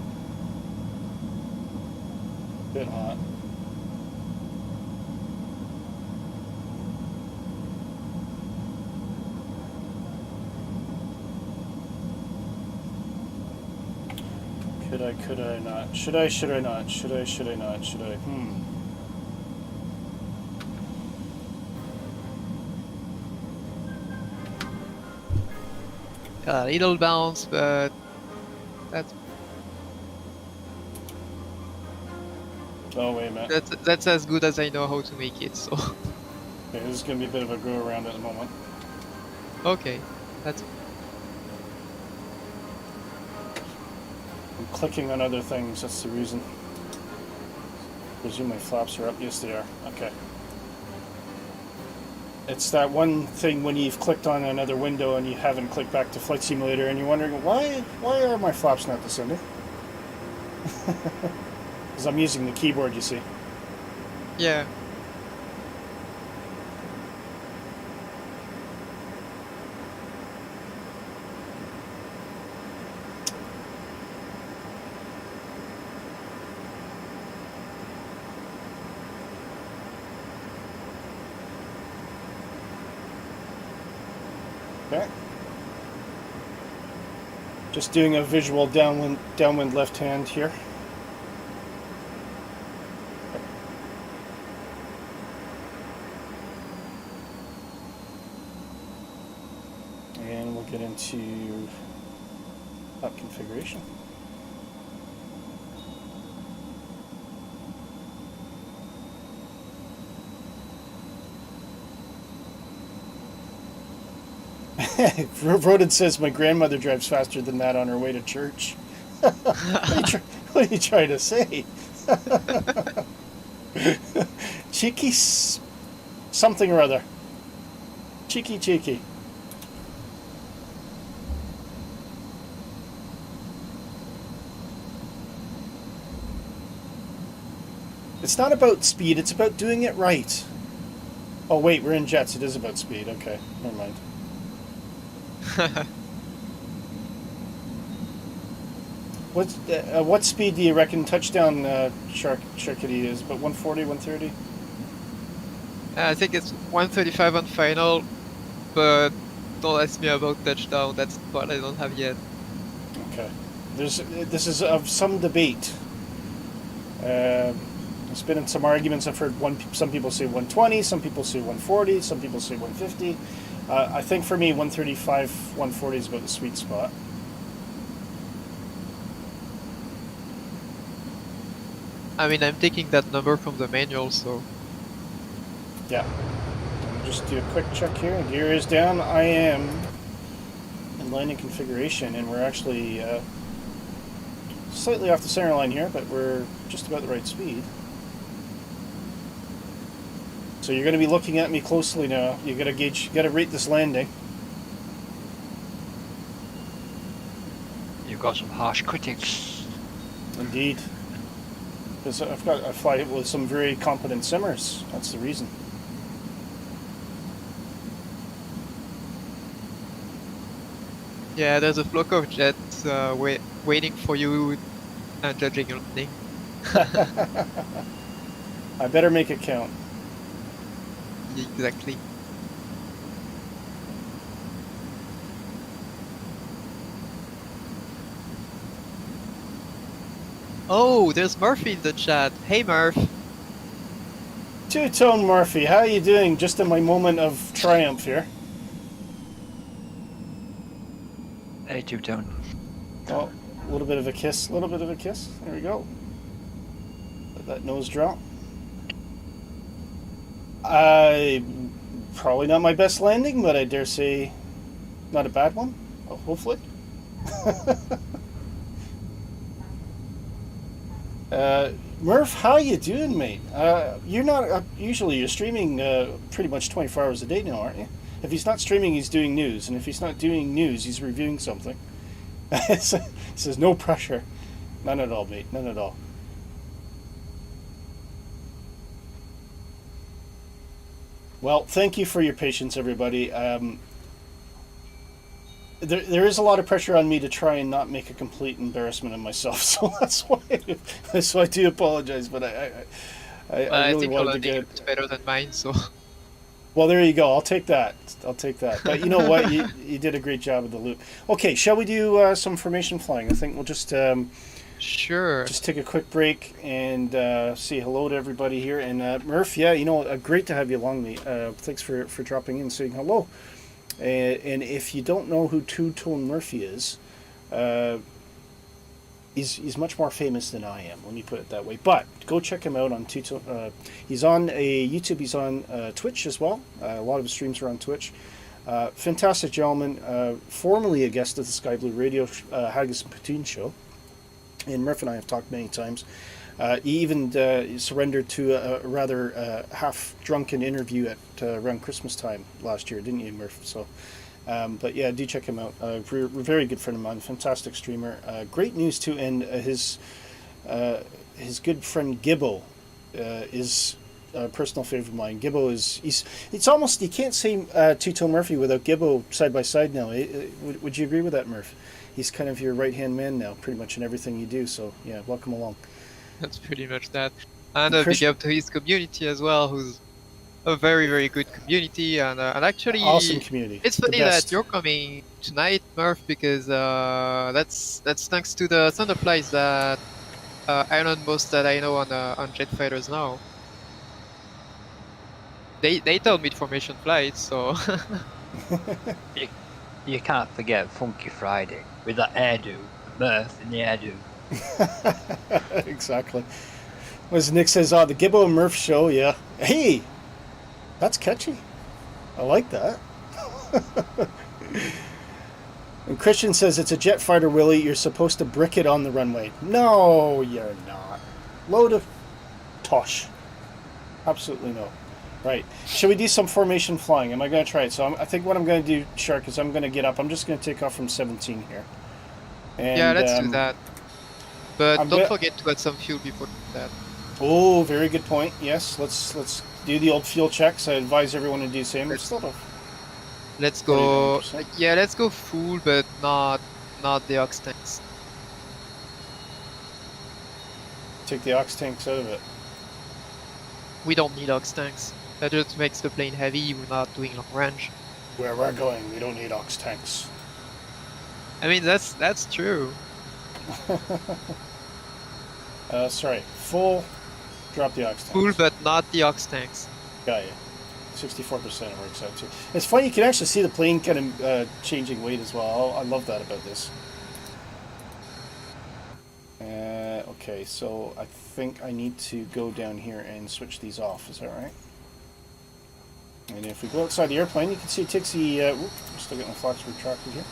Bit hot. Could I not? Should I not? Should I not? Should I? A little bounce, but that's Oh, wait a minute. that's as good as I know how to make it. So Okay, this is going to be a bit of a go around at the moment. okay, that's I'm clicking on other things, that's the reason. Presume my flaps are up. Yes, they are. Okay. It's that one thing when you've clicked on another window and you haven't clicked back to Flight Simulator and you're wondering, why are my flaps not descending? Because I'm using the keyboard, you see. yeah. Okay. Just doing a visual downwind left hand here. And we'll get into up configuration. Rodin says my grandmother drives faster than that on her way to church. What are you trying to say? Cheeky something or other. Cheeky. It's not about speed, it's about doing it right. Oh wait, we're in jets, it is about speed. Okay, never mind. What speed do you reckon touchdown Sharkity is? About 140, 130? I think it's 135 on final, but don't ask me about touchdown. That's the part I don't have yet. Okay. This is of some debate. There's been some arguments. I've heard some people say 120, some people say 140, some people say 150. I think for me 135, 140 is about the sweet spot. I mean, I'm taking that number from the manual, so... Yeah. I'll just do a quick check here. Gear is down. I am in landing configuration, and we're actually slightly off the center line here, but we're just about the right speed. So you're going to be looking at me closely now. You got to gauge, you got to rate this landing. You've got some harsh critics. Indeed. Because I fly with some very competent simmers. That's the reason. Yeah, there's a flock of jets waiting for you and judging your landing. I better make it count. Exactly. Oh, there's Murphy in the chat. Hey, Murph. Two-Tone Murphy, how are you doing? Just in my moment of triumph here. Hey, Two-Tone. Oh, a little bit of a kiss. A little bit of a kiss. There we go. Let that nose drop. Probably not my best landing, but I dare say not a bad one. Oh, hopefully. Murph, how you doing, mate? You're not usually you're streaming pretty much 24 hours a day now, aren't you? If he's not streaming, he's doing news, and if he's not doing news, he's reviewing something. Says no pressure, none at all, mate, none at all. Well, thank you for your patience, everybody. There is a lot of pressure on me to try and not make a complete embarrassment of myself, so that's why I do apologize. But I really think wanted to your get it's better than mine, so. Well, there you go. I'll take that. But you know what? You did a great job with the loop. Okay, shall we do some formation flying? I think we'll just Sure. just take a quick break and say hello to everybody here. And Murph, yeah, great to have you along, mate. Thanks for dropping in and saying hello. And if you don't know who Two Tone Murphy is, he's much more famous than I am. Let me put it that way. But go check him out on Two Tone. He's on YouTube. He's on Twitch as well. A lot of his streams are on Twitch. Fantastic gentleman. Formerly a guest of the Sky Blue Radio Haggis and Poutine show. And Murph and I have talked many times. He even surrendered to a rather half-drunken interview at around Christmas time last year, didn't you, Murph? So, but yeah, do check him out. Very good friend of mine, fantastic streamer. Great news too, and his good friend Gibbo is a personal favorite of mine. Gibbo it's almost, you can't say Two-Tone Murphy without Gibbo side by side now. Would you agree with that, Murph? He's kind of your right-hand man now, pretty much in everything you do. So yeah, welcome along. That's pretty much that. And a big up to his community as well, who's a very, very good community. And actually, awesome community. It's funny that you're coming tonight, Murph, because that's thanks to the Thunder flights that I learned most that I know on jet fighters now. They told me formation flights, so. You can't forget Funky Friday with that hairdo, Murph in the hairdo. Exactly. As Nick says, the Gibbo and Murph show, yeah. Hey, that's catchy. I like that. And Christian says it's a jet fighter, Willy. You're supposed to brick it on the runway. No, you're not. Load of tosh. Absolutely no. Right. Shall we do some formation flying? Am I going to try it? So I think what I'm going to do, Shark, is I'm going to get up. I'm just going to take off from 17 here. And, yeah, let's do that. But don't forget to add some fuel before that. Oh, very good point. Yes, let's do the old fuel checks. I advise everyone to do the same. Let's go. Yeah, let's go full, but not the ox tanks. Take the ox tanks out of it. We don't need ox tanks. That just makes the plane heavy. We're not doing long range. Where we're going, we don't need ox tanks. I mean, that's true. Sorry, full. Drop the ox tanks. Full, but not the ox tanks. Got you. 64% works out too. It's funny, you can actually see the plane kind of changing weight as well. I love that about this. Okay, so I think I need to go down here and switch these off. Is that right? And if we go outside the airplane, you can see it takes the. I'm still getting the flux retracted here.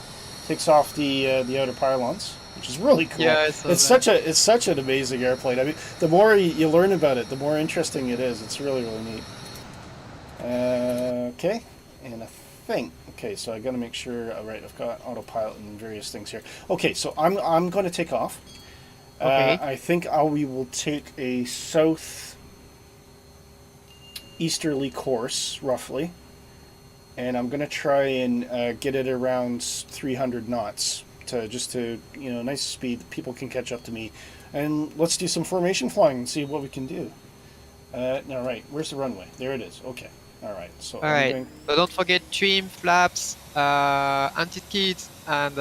Takes off the outer pylons, which is really cool. Yeah, it's such an amazing airplane. I mean, the more you learn about it, the more interesting it is. It's really neat. Okay, and I think so I got to make sure. All right, I've got autopilot and various things here. Okay, so I'm going to take off. Okay. I think we will take a southeasterly course, roughly, and I'm going to try and get it around 300 knots to nice speed. People can catch up to me, and let's do some formation flying and see what we can do. All right, where's the runway? There it is. Okay. All right. So. All right. So don't forget trim, flaps, anti-skid, and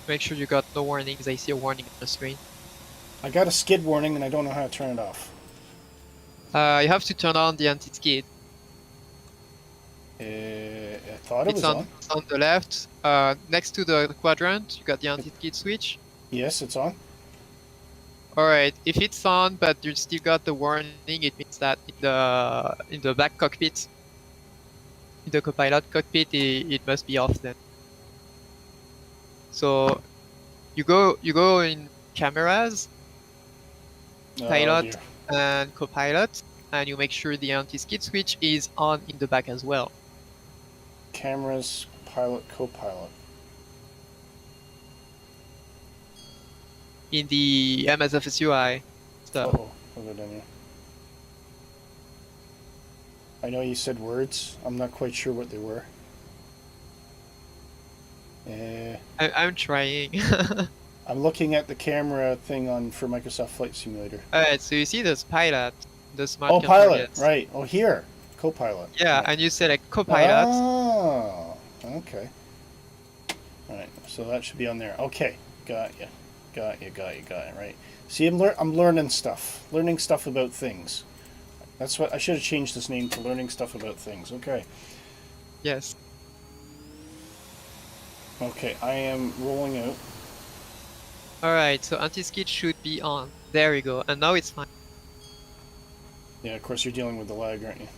make sure you got no warnings. I see a warning on the screen. I got a skid warning, and I don't know how to turn it off. You have to turn on the anti-skid. I thought it was on. It's on the left, next to the quadrant. You got the anti-skid switch. Yes, it's on. Alright, if it's on but you still got the warning, it means that in the back cockpit, in the copilot cockpit, it must be off then. So you go in cameras, pilot dear. and co-pilot, and you make sure the anti-skid switch is on in the back as well. Cameras, pilot, co-pilot. In the MSFS UI stuff. Oh, look at that. I know you said words. I'm not quite sure what they were. I'm trying. I'm looking at the camera thing on for Microsoft Flight Simulator. Alright, so you see this pilot, the smart Oh, control pilot, units. right. Oh, here. Co-pilot. Yeah, Right. and you select co-pilot. Oh, okay. All right, so that should be on there. Okay, got you. Right. See, I'm learning stuff. Learning stuff about things. That's what I should have changed this name to Learning Stuff About Things. Okay. Yes. Okay, I am rolling out. Alright, so anti-skid should be on. There you go, and now it's fine. Yeah, of course you're dealing with the lag, aren't you?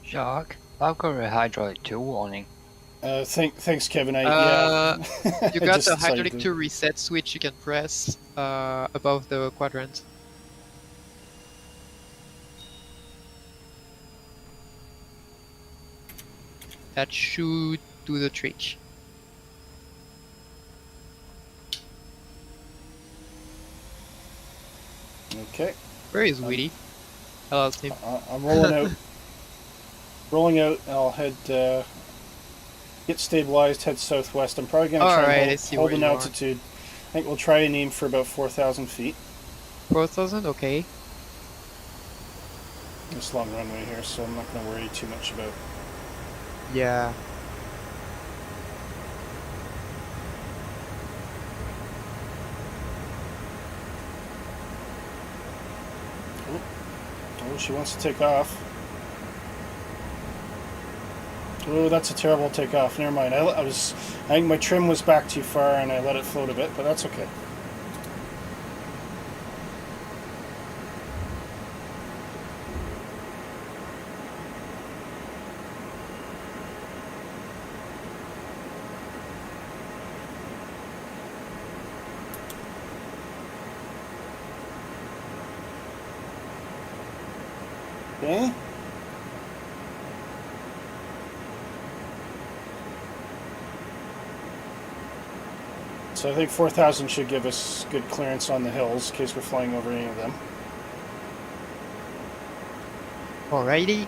Shark, I've got a hydraulic 2 warning. Thanks, Kevin. You I got just the decided hydraulic to- 2 reset switch you can press above the quadrant. That should do the trick. Okay, Where is Willy? Hello, Tim. I'm rolling out. Rolling out. I'll head. Get stabilized. Head southwest. I'm probably going to try Alright, I and see hold where an you are. altitude. I think we'll try and aim for about 4,000 feet. 4,000? Okay. This long runway here, so I'm not going to worry too much about. Yeah. Oh, she wants to take off. Oh, that's a terrible takeoff. Never mind. I think my trim was back too far, and I let it float a bit, but that's okay. Okay. So I think 4,000 should give us good clearance on the hills in case we're flying over any of them. Alrighty.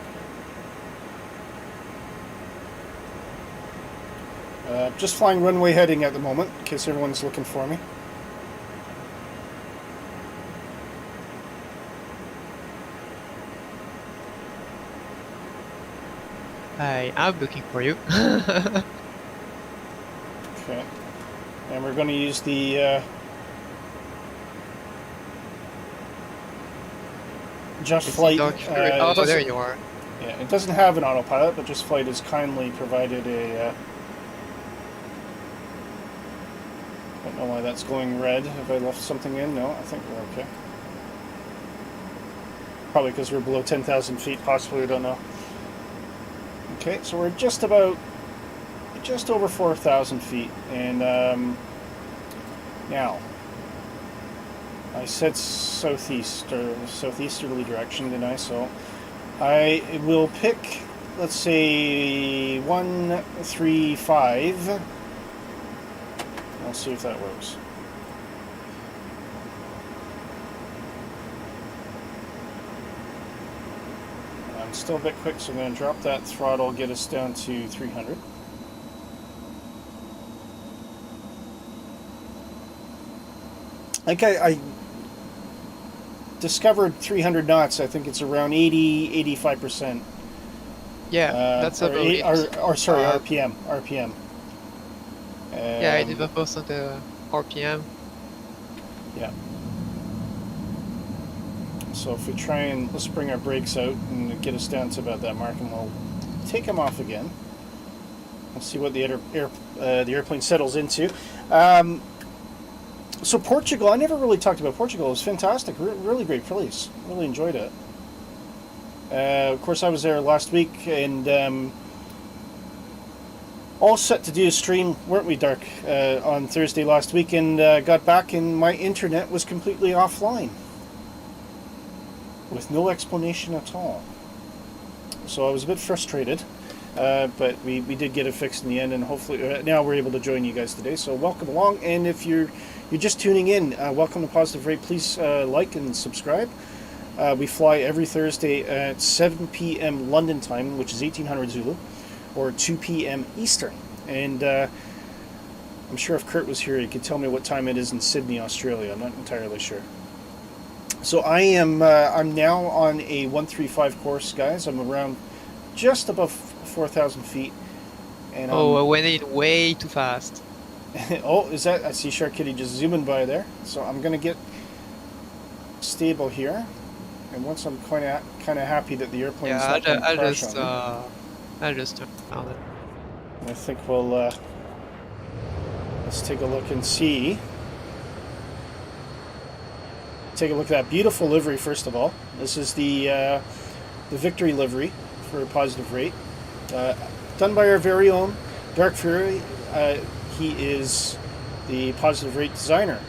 Just flying runway heading at the moment in case everyone's looking for me. I'm looking for you. Okay. And we're going to use the Just Flight. Oh, there you are. Yeah, it doesn't have an autopilot, but Just Flight has kindly provided a. I don't know why that's going red. Have I left something in? No, I think we're okay. Probably because we're below 10,000 feet, possibly, I don't know. Okay, so we're just over 4,000 feet, and now I said southeast or southeasterly direction, didn't I? So I will pick, let's say 135. I'll see if that works. I'm still a bit quick, so I'm going to drop that throttle, get us down to 300. Like I discovered 300 knots. I think it's around 85%. Yeah, that's about it. Or sorry, RPM. Yeah, 85% RPM. Yeah. So if we try and let's bring our brakes out and get us down to about that mark, and we'll take them off again. We'll see what the airplane settles into. So Portugal, I never really talked about Portugal. It was fantastic, really great place. Really enjoyed it. Of course, I was there last week, and all set to do a stream, weren't we, Dark, on Thursday last week, and got back and my internet was completely offline. With no explanation at all. So I was a bit frustrated, but we did get it fixed in the end, and hopefully now we're able to join you guys today. So welcome along, and if you're just tuning in, welcome to Positive Rate. Please like and subscribe. We fly every Thursday at 7 p.m. London time, which is 1800 Zulu, or 2 p.m. Eastern. And I'm sure if Kurt was here, he could tell me what time it is in Sydney, Australia. I'm not entirely sure. So I'm now on a 135 course, guys. I'm around just above 4,000 feet. And I went in way too fast. Oh, is that? I see Shark Kitty just zooming by there. So I'm gonna get stable here, and once I'm kind of happy that the airplane's not going to crash on me. I'll just turn around it. I think we'll let's take a look and see. Take a look at that beautiful livery first of all. This is the Victory livery for Positive Rate, done by our very own Dark Fury. He is the Positive Rate designer,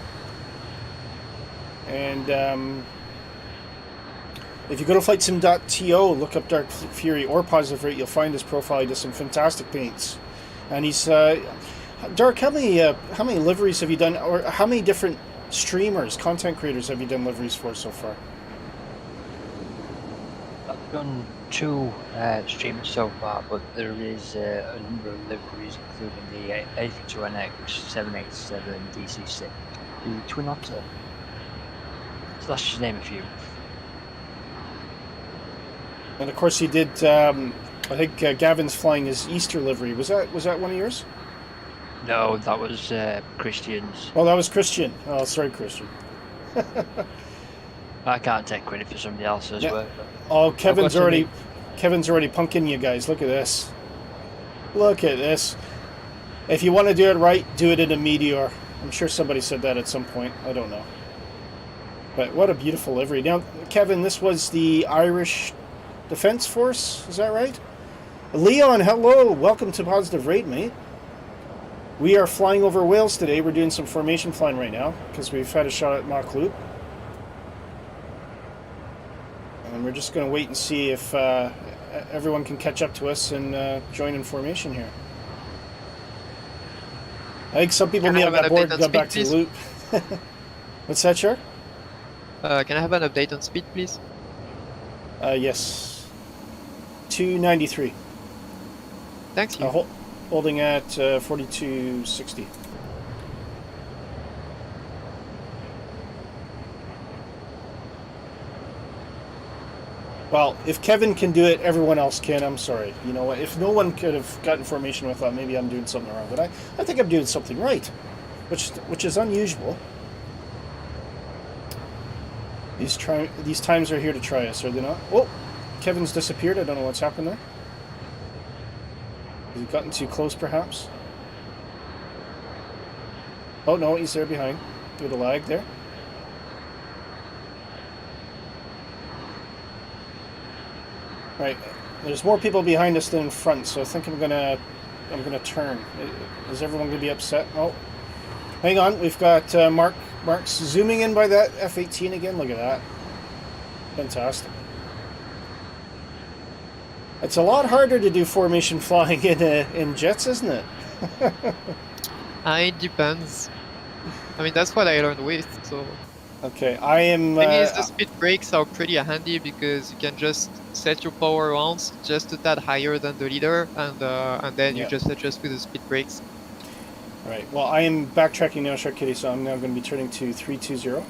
and if you go to flightsim.to, look up Dark Fury or Positive Rate, you'll find his profile. He does some fantastic paints, and he's Dark. How many liveries have you done, or how many different streamers, content creators have you done liveries for so far? I've done 2 streamers so far, but there is a number of liveries, including the A52NX 787 DC6, the Twin Otter. So that's just name a few. And of course, he did. I think Gavin's flying his Easter livery. Was that one of yours? No, that was Christian's. Oh, that was Christian. Oh, sorry, Christian. I can't take credit for somebody else's work. Oh, Kevin's already punking you guys. Look at this. Look at this. If you want to do it right, do it in a Meteor. I'm sure somebody said that at some point. I don't know. But what a beautiful livery. Now, Kevin, this was the Irish Defence Force, is that right? Leon, hello. Welcome to Positive Rate, mate. We are flying over Wales today. We're doing some formation flying right now because we've had a shot at Mach Loop. And we're just going to wait and see if everyone can catch up to us and join in formation here. I think some people may have got bored and got back to the loop. What's that, Shark? Can I have an update on speed, please? Yes. 293. Thanks you. Holding at 4260. Well, if Kevin can do it, everyone else can. I'm sorry. You know what? If no one could have gotten formation, I thought maybe I'm doing something wrong. But I think I'm doing something right, which is unusual. These times are here to try us, are they not? Oh, Kevin's disappeared. I don't know what's happened there. Has he gotten too close, perhaps? Oh, no, he's there behind. Bit of lag there. Right, there's more people behind us than in front, so I think I'm gonna turn. Is everyone gonna be upset? Oh, hang on. We've got Mark's zooming in by that F-18 again. Look at that. Fantastic. It's a lot harder to do formation flying in jets, isn't it? It depends. I mean, that's what I learned with, so... Okay, I am... The thing is, the speed brakes are pretty handy because you can just set your power once just a tad higher than the leader, and then you just adjust with the speed brakes. Right, well, I am backtracking now, Shark Kitty, so I'm now going to be turning to 320,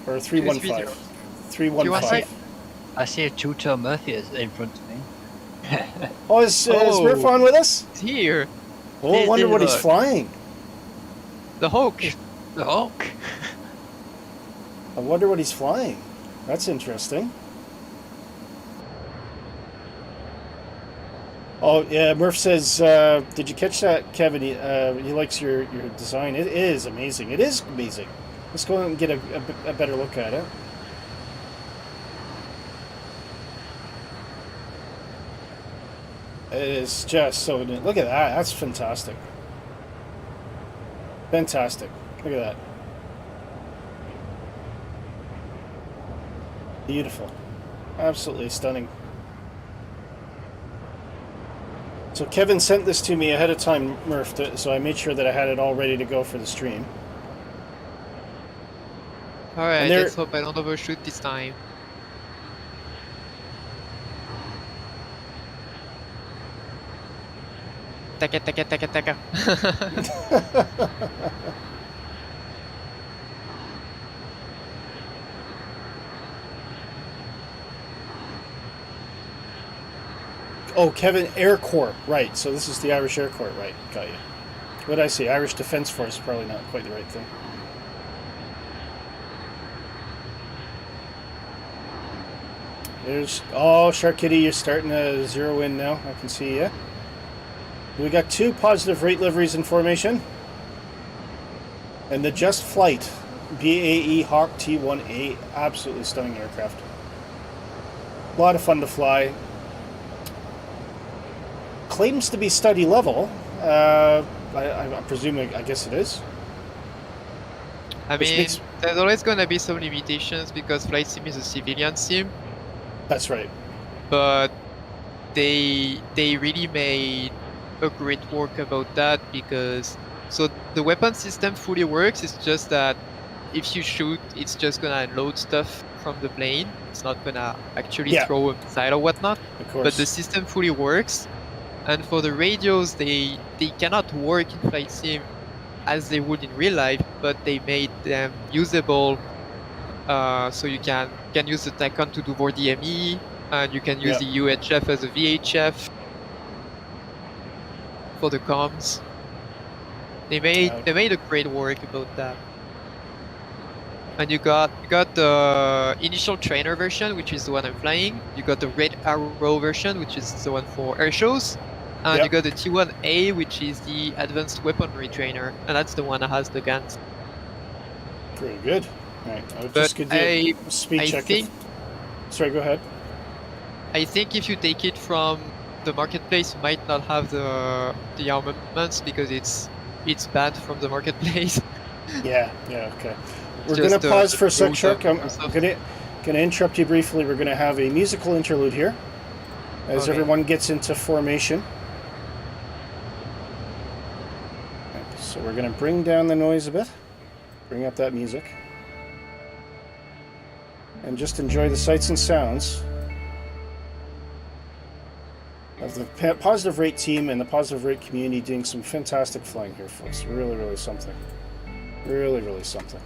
or 315. 315. I see a two-tone Murphy in front of me. Oh, is Murph on with us? It's here. Oh, I wonder what he's flying. The Hawk. The Hawk. I wonder what he's flying. That's interesting. Oh, yeah, Murph says, did you catch that, Kevin? He likes your design. It is amazing. It is amazing. Let's go and get a better look at it. It is just so neat. Look at that. That's fantastic. Fantastic. Look at that. Beautiful. Absolutely stunning. So Kevin sent this to me ahead of time, Murph, so I made sure that I had it all ready to go for the stream. Alright, let's hope I don't overshoot this time. Taka. Oh, Kevin, Air Corps, right. So this is the Irish Air Corps, right. Got you. What did I say? Irish Defence Force, probably not quite the right thing. There's, oh, Shark Kitty, you're starting to zero in now. I can see you. We got 2 positive rate liveries in formation. And the Just Flight BAE Hawk T-1A, absolutely stunning aircraft. A lot of fun to fly. Claims to be study level. I'm presuming, I guess it is. I mean, there's always going to be some limitations because Flight Sim is a civilian sim. That's right. But they really made a great work about that because so the weapon system fully works. It's just that if you shoot, it's just gonna unload stuff from the plane. It's not gonna actually throw a missile or whatnot. Of course. But the system fully works. And for the radios, they cannot work in Flight Sim as they would in real life, but they made them usable. So you can use the TACON to do more DME, and you can use the UHF as a VHF for the comms. They made a great work about that. And you got the initial trainer version, which is the one I'm flying. You got the Red Arrow version, which is the one for air shows. And you got the T1A, which is the advanced weaponry trainer, and that's the one that has the guns. Pretty good. All right, I was But just going to do a speed check. Sorry, go ahead. I think if you take it from the marketplace, you might not have the armaments because it's banned from the marketplace. Yeah, okay. We're going to pause for a sec, Shark. I'm going to interrupt you briefly. We're going to have a musical interlude here as everyone gets into formation. So we're going to bring down the noise a bit, bring up that music, and just enjoy the sights and sounds of the Positive Rate team and the Positive Rate community doing some fantastic flying here, folks. Really, really something. Really, really something.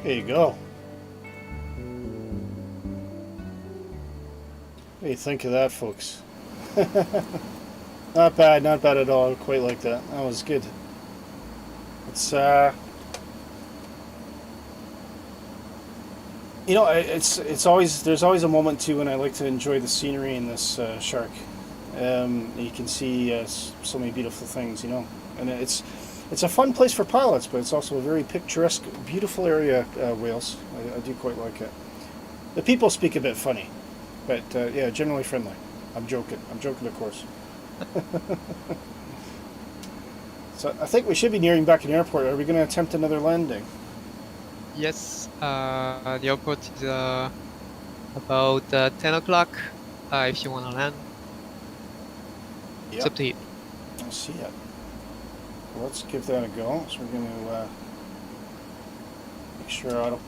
There you go. What do you think of that, folks? Not bad at all. I quite like that. That was good. It's you know, it's always, there's always a moment too when I like to enjoy the scenery in this shark. You can see so many beautiful things, you know, and it's a fun place for pilots, but it's also a very picturesque, beautiful area. Wales, I do quite like it. The people speak a bit funny, but yeah, generally friendly. I'm joking, of course. So I think we should be nearing back in the airport. Are we going to attempt another landing? Yes, the airport is about 10 o'clock if you want to land. Yep. It's up to you. I see it. Well, let's give that a go. So we're going to make sure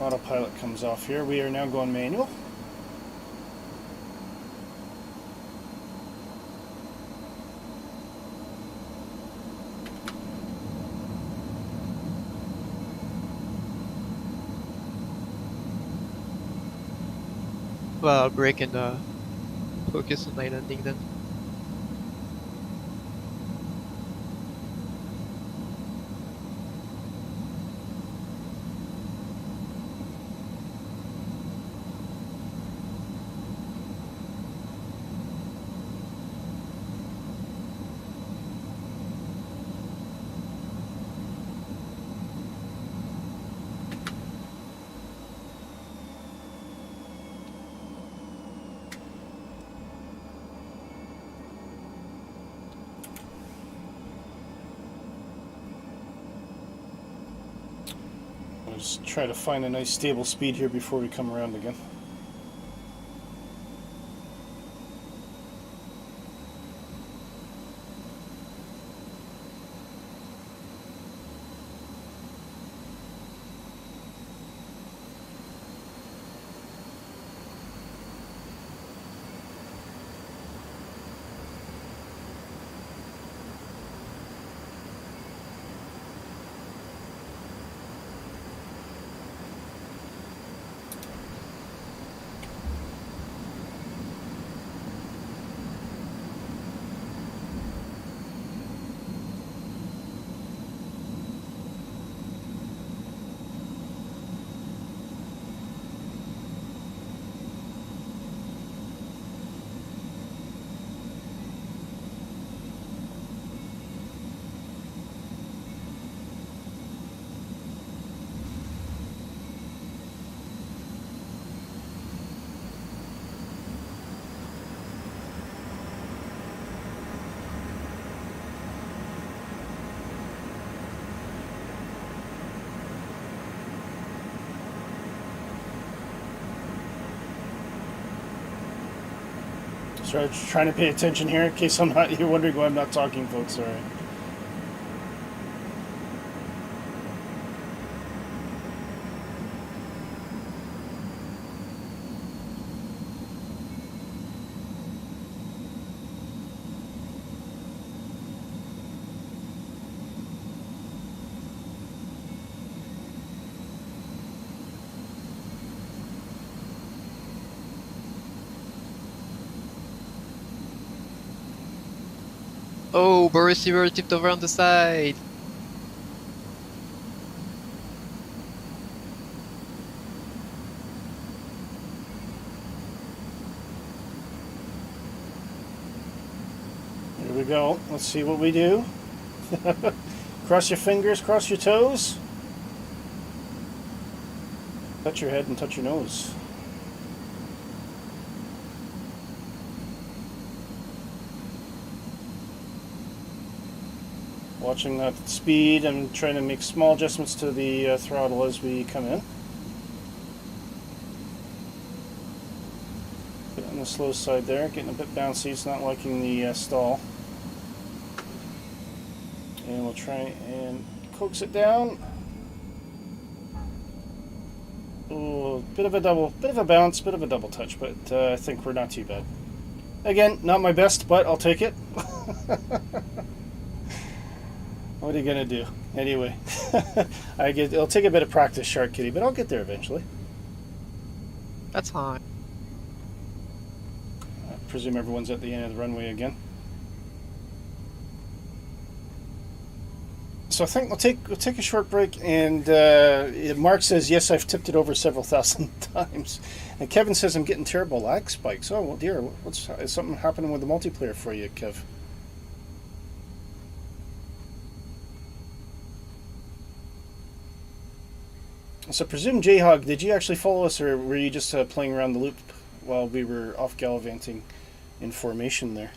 autopilot comes off here. We are now going manual. Well, I'll break and focus on my landing then. Just try to find a nice stable speed here before we come around again. So I'm trying to pay attention here in case you're wondering why I'm not talking, folks. Sorry. Oh, the receiver tipped over on the side. Here we go. Let's see what we do. Cross your fingers, cross your toes. Touch your head and touch your nose. Watching that speed and trying to make small adjustments to the throttle as we come in. Bit on the slow side there, getting a bit bouncy. It's not liking the stall. And we'll try and coax it down. Oh, bit of a bounce, bit of a double touch, but I think we're not too bad. Again, not my best, but I'll take it. What are you gonna do? Anyway, it'll take a bit of practice, Shark Kitty, but I'll get there eventually. That's fine. I presume everyone's at the end of the runway again. So I think we'll take a short break, and Mark says yes, I've tipped it over several thousand times, and Kevin says I'm getting terrible lag spikes. Oh well, dear, is something happening with the multiplayer for you, Kev? So presume Jayhog, did you actually follow us, or were you just playing around the loop while we were off gallivanting in formation there?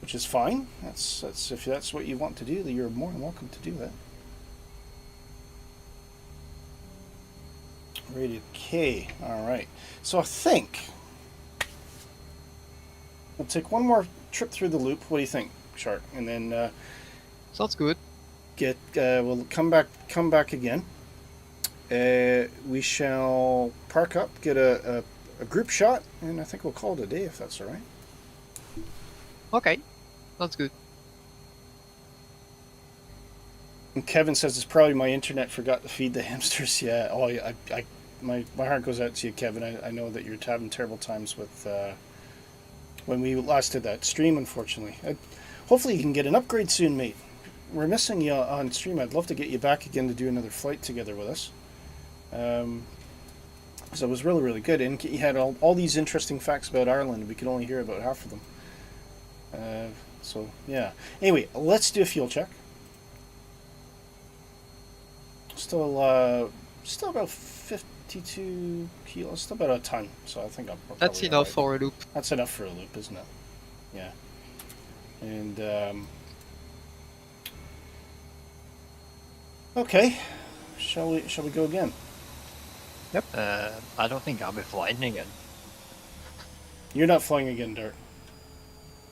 Which is fine. That's if that's what you want to do, you're more than welcome to do that. Rated K. All right. So I think we'll take one more trip through the loop. What do you think, Shark? And then Sounds good. we'll come back again. We shall park up, get a group shot, and I think we'll call it a day if that's all right. Okay, sounds good. And Kevin says it's probably my internet forgot to feed the hamsters. Yeah. Oh, yeah. My heart goes out to you, Kevin. I know that you're having terrible times with when we last did that stream. Unfortunately, hopefully you can get an upgrade soon, mate. We're missing you on stream. I'd love to get you back again to do another flight together with us. So it was really, really good, and you had all these interesting facts about Ireland. We could only hear about half of them. So yeah. Anyway, let's do a fuel check. Still about 52 kilos. Still about a ton. So I think That's enough for a loop. That's enough for a loop, isn't it? Yeah. And okay, shall we go again? Yep. I don't think I'll be flying again. You're not flying again, Dart.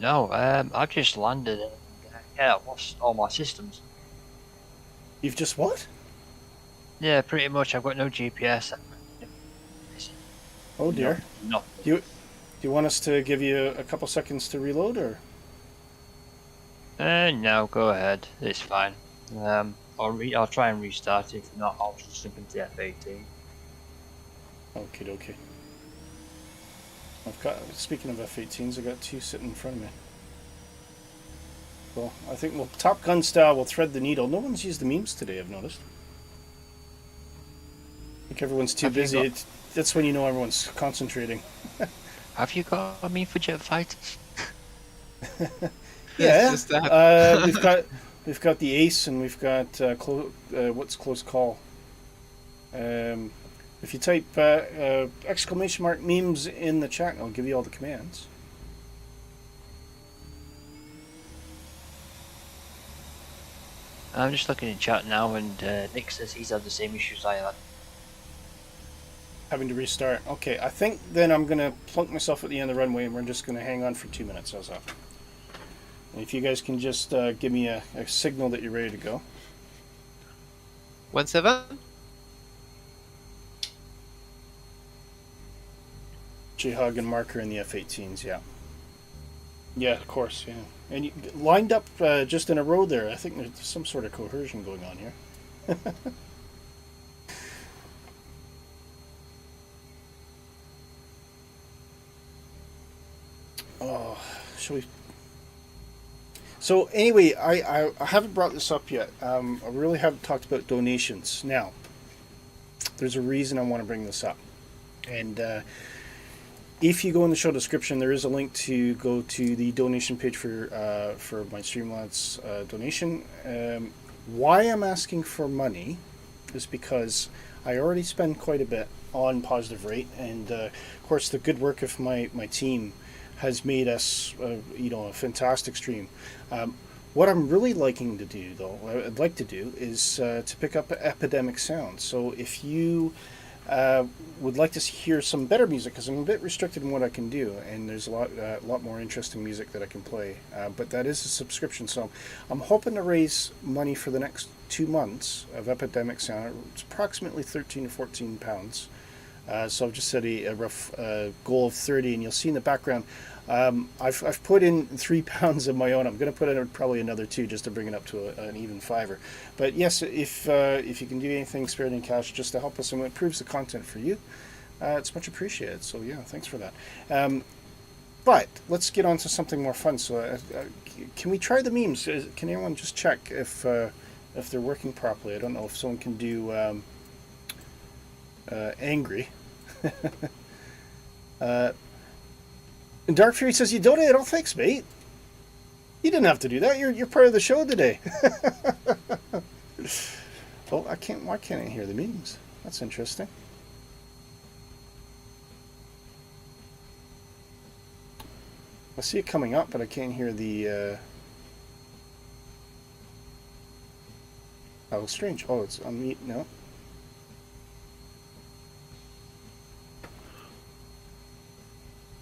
No, I've just landed and I lost all my systems. You've just what? Yeah, pretty much. I've got no GPS. Oh dear. No. Do you want us to give you a couple seconds to reload, or? No, go ahead. It's fine. I'll try and restart it. If not, I'll just jump into F18. Okay. Speaking of F-18s, I've got two sitting in front of me. Well, I think Top Gun style, we'll thread the needle. No one's used the memes today, I've noticed. I think everyone's too busy. That's when you know everyone's concentrating. Have you got a meme for jet fighters? Yeah. Just that. We've got the Ace, and we've got what's close call. If you type exclamation mark memes in the chat, I'll give you all the commands. I'm just looking in chat now, and Nick says he's had the same issues I had. Having to restart. Okay, I think then I'm going to plunk myself at the end of the runway, and we're just going to hang on for 2 minutes. How's that? And if you guys can just give me a signal that you're ready to go. 17. Jayhog and Marker in the F-18s, yeah. Yeah, of course, yeah. And lined up just in a row there. I think there's some sort of coercion going on here. Oh, shall we? So anyway, I haven't brought this up yet. I really haven't talked about donations. Now, there's a reason I want to bring this up. And if you go in the show description, there is a link to go to the donation page for my Streamlabs donation. Why I'm asking for money is because I already spend quite a bit on Positive Rate, and of course the good work of my team has made us a fantastic stream. What I'm really liking to do, though, what I'd like to do is to pick up Epidemic Sound. So if you would like to hear some better music, because I'm a bit restricted in what I can do, and there's a lot more interesting music that I can play, but that is a subscription. So I'm hoping to raise money for the next 2 months of Epidemic Sound. It's approximately 13 to 14 pounds. So I've just set a rough goal of 30, and you'll see in the background, I've put in 3 pounds of my own. I'm going to put in probably another 2 just to bring it up to an even fiver. But yes, if you can do anything spared in cash just to help us and it improves the content for you, it's much appreciated. So yeah, thanks for that. But let's get on to something more fun. So can we try the memes? Can anyone just check if they're working properly? I don't know if someone can do angry. And Dark Fury says, you donated. Oh, thanks, mate. You didn't have to do that. You're part of the show today. Oh, why can't I hear the memes? That's interesting. I see it coming up, but I can't hear the... Oh, strange. Oh, it's on mute. No.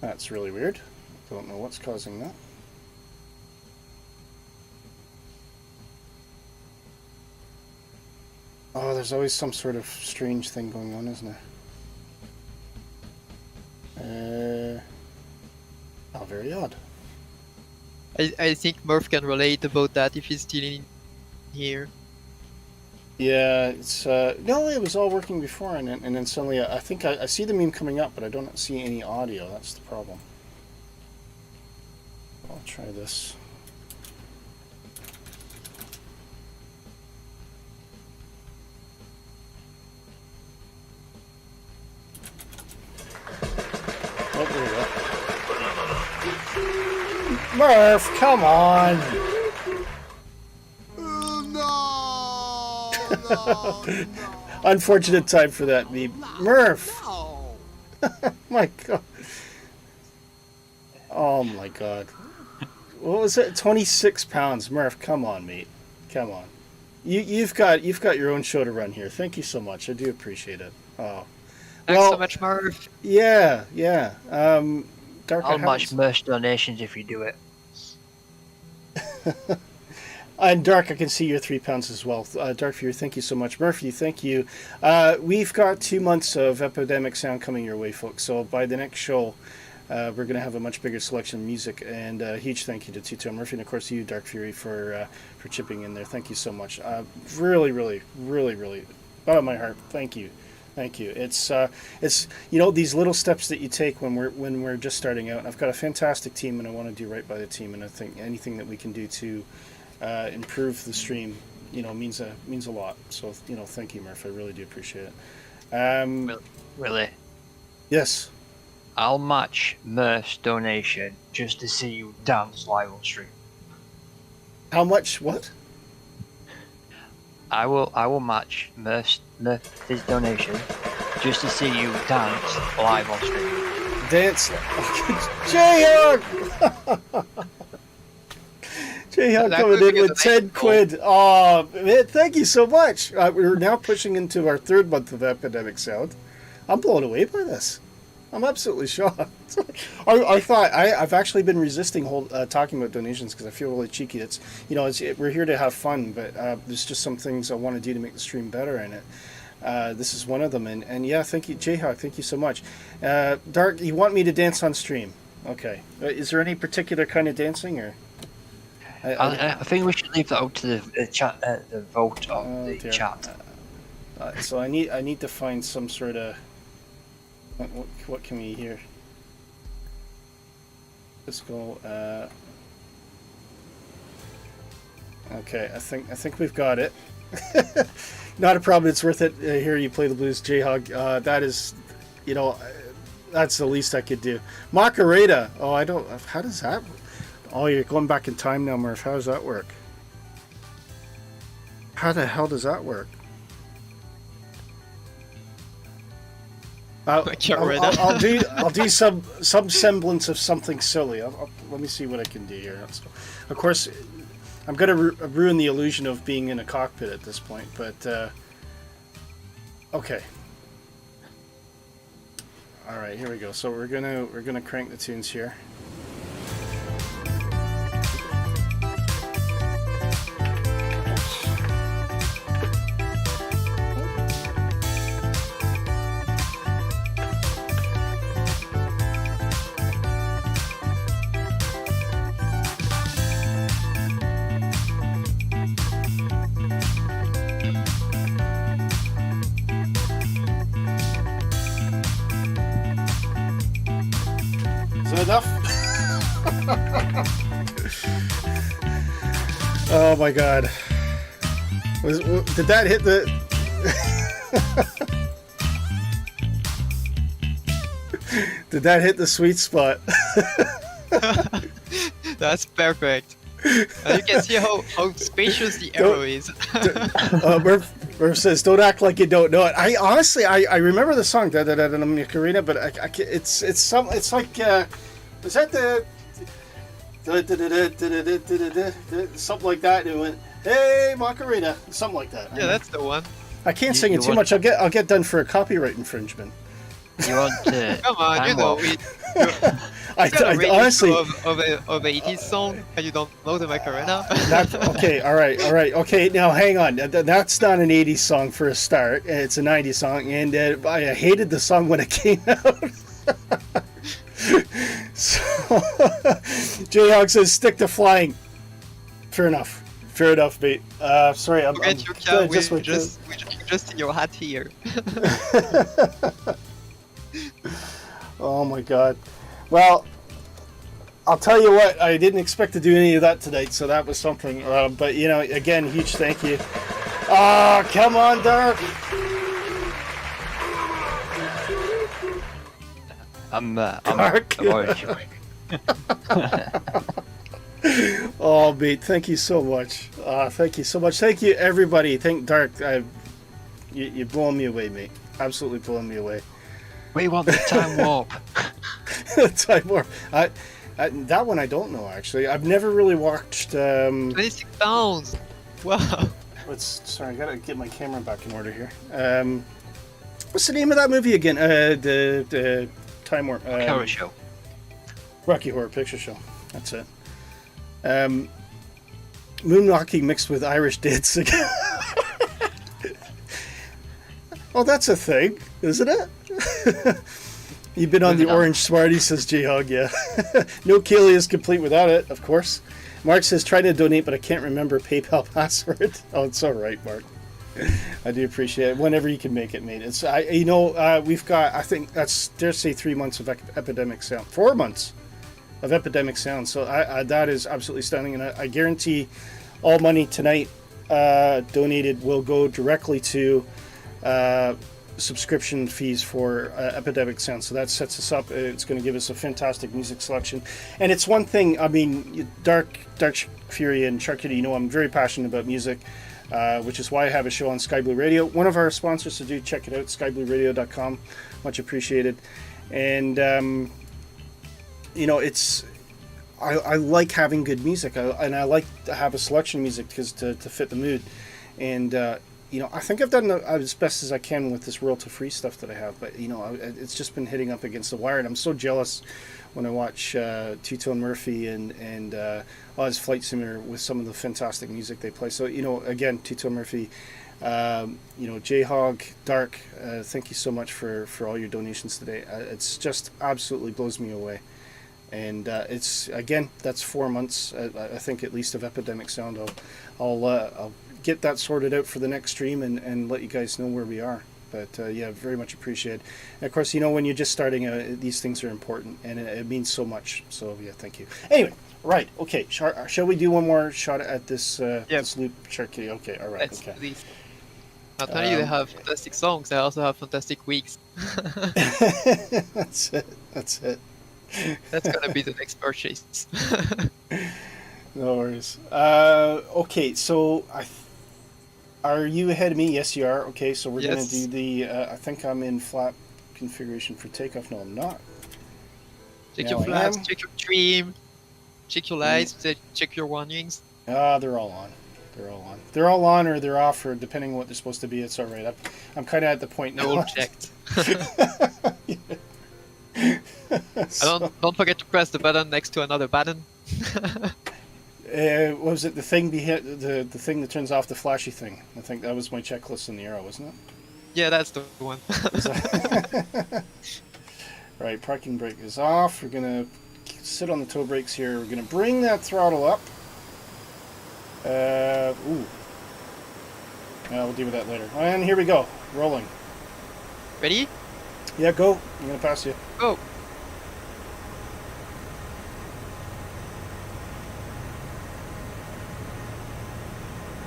That's really weird. Don't know what's causing that. Oh, there's always some sort of strange thing going on, isn't there? Oh, very odd. I think Murph can relate about that if he's still in here. Yeah, it's no, it was all working before, and then suddenly I think I see the meme coming up, but I don't see any audio. That's the problem. I'll try this. Oh, there we go. Murph, come on! No. Unfortunate time for that meme. Murph! No. My God. Oh my God. What was it? 26 pounds. Murph, come on, mate. Come on. You've got your own show to run here. Thank you so much. I do appreciate it. Oh. Thanks so much, Murph. Yeah. Dark, How much merch donations if you do it? And Dark, I can see your 3 pounds as well. Dark Fury, thank you so much. Murphy, thank you. We've got 2 months of Epidemic Sound coming your way, folks. So by the next show, we're going to have a much bigger selection of music. And a huge thank you to Tito Murphy, and of course to you, Dark Fury, for chipping in there. Thank you so much. Really, out of my heart. Thank you. It's these little steps that you take when we're just starting out. And I've got a fantastic team, and I want to do right by the team. And I think anything that we can do to improve the stream, means a lot. So, thank you, Murph. I really do appreciate it. Willy, Yes. I'll match Murph's donation just to see you dance live on stream. How much? What? I will match Murph's donation just to see you dance live on stream. Dance. Jayhawk! Jayhawk That coming could in be with the 10 main quid. Oh, man, thank you so much. We're now pushing into our 3rd month of Epidemic Sound. I'm blown away by this. I'm absolutely shocked. I thought I've actually been resisting talking about donations because I feel really cheeky. We're here to have fun, but there's just some things I want to do to make the stream better, and this is one of them. And yeah, thank you, Jayhawk. Thank you so much. Dark, you want me to dance on stream? Okay. Is there any particular kind of dancing, or? I think we should leave that up to the chat, the vote on the dear. chat. So I need to find some sort of. What can we hear? Let's go. Okay, I think we've got it. Not a problem. It's worth it. Hear you play the blues, Jayhawk. That is, that's the least I could do. Macarena. Oh, I don't. How does that? Oh, you're going back in time now, Murph. How does that work? How the hell does that work? I'll do some semblance of something silly. Let me see what I can do here. Of course, I'm going to ruin the illusion of being in a cockpit at this point, but okay. All right, here we go. So we're gonna crank the tunes here. enough? Oh my god. Did that hit the... Did that hit the sweet spot? That's perfect. You can see how spacious the arrow is. Murph says, "Don't act like you don't know it." I honestly, I remember the song "Da Da Da Da Macarena," but it's like was that the something like that? And it went, "Hey Macarena," something like that. Yeah, that's the one. I can't sing it too much. I'll get done for a copyright infringement. You want to Come on, you know it. I honestly of a 80s song and you don't know the Macarena. okay, all right, okay. Now hang on. That's not an 80s song for a start. It's a 90s song, and I hated the song when it came out. So Jayhawk says, "Stick to flying." Fair enough, mate. Sorry, I'm Forget your cat. We're just in your hat here. Oh my god. Well, I'll tell you what, I didn't expect to do any of that tonight, so that was something. But, you know, again, huge thank you. Ah, come on, Dark. I'm Oh, mate, thank you so much. Thank you so much. Thank you, everybody. Thank Dark. You're blowing me away, mate. Absolutely blowing me away. We want the time warp. Time warp. That one I don't know, actually. I've never really watched... 26 pounds. Wow. Sorry, I gotta get my camera back in order here. What's the name of that movie again? The Time Warp. Horror Show. Rocky Horror Picture Show. That's it. Moonwalking mixed with Irish dancing. Oh, that's a thing, isn't it? You've been on the Orange Smarty, says J-Hog, yeah. No Kaylee is complete without it, of course. Mark says, try to donate, but I can't remember PayPal password. Oh, it's all right, Mark. I do appreciate it. Whenever you can make it, mate. It's we've got, I think, that's, dare say 3 months of Epidemic Sound. 4 months of Epidemic Sound. So that is absolutely stunning. And I guarantee all money tonight donated will go directly to subscription fees for Epidemic Sound. So that sets us up. It's going to give us a fantastic music selection. And it's one thing, I mean, Dark Fury and Shark Kitty, you know I'm very passionate about music, which is why I have a show on Sky Blue Radio. One of our sponsors, so do check it out, skyblueradio.com. Much appreciated. And, you know, I like having good music, and I like to have a selection of music because to fit the mood. And, you know, I think I've done as best as I can with this royalty-free stuff that I have, but, you know, it's just been hitting up against the wire, and I'm so jealous when I watch Two-Tone Murphy and Oz Flight Simulator with some of the fantastic music they play. So, you know, again, Two-Tone Murphy, you know, J-Hog, Dark, thank you so much for all your donations today. It's just absolutely blows me away. And it's, again, that's 4 months, I think, at least, of Epidemic Sound. I'll get that sorted out for the next stream and let you guys know where we are. But yeah, very much appreciated. And of course, you know, when you're just starting, these things are important, and it means so much. So yeah, thank you. Anyway, right, okay. Shall we do one more shot at this this loop, Sharky? Okay, all right. Let's okay. please. Not only they have fantastic songs, they also have fantastic weeks. That's it. That's gonna be the next purchase. No worries. Okay, so are you ahead of me? Yes, you are. Okay, so we're going to do the... I think I'm in flap configuration for takeoff. No, I'm not. Check your flaps, check your trim, check your lights, check your warnings. They're all on. They're all on or they're off, or depending on what they're supposed to be. It's all right. I'm kind of at the point now. All checked. Don't forget to press the button next to another button. What was it? The thing behind the thing that turns off the flashy thing. I think that was my checklist in the arrow, wasn't it? Yeah, that's the one. Right, parking brake is off. We're gonna sit on the toe brakes here. We're gonna bring that throttle up. Ooh. Yeah, we'll deal with that later. And here we go. Rolling. Ready? Yeah, go. I'm gonna pass you. Go.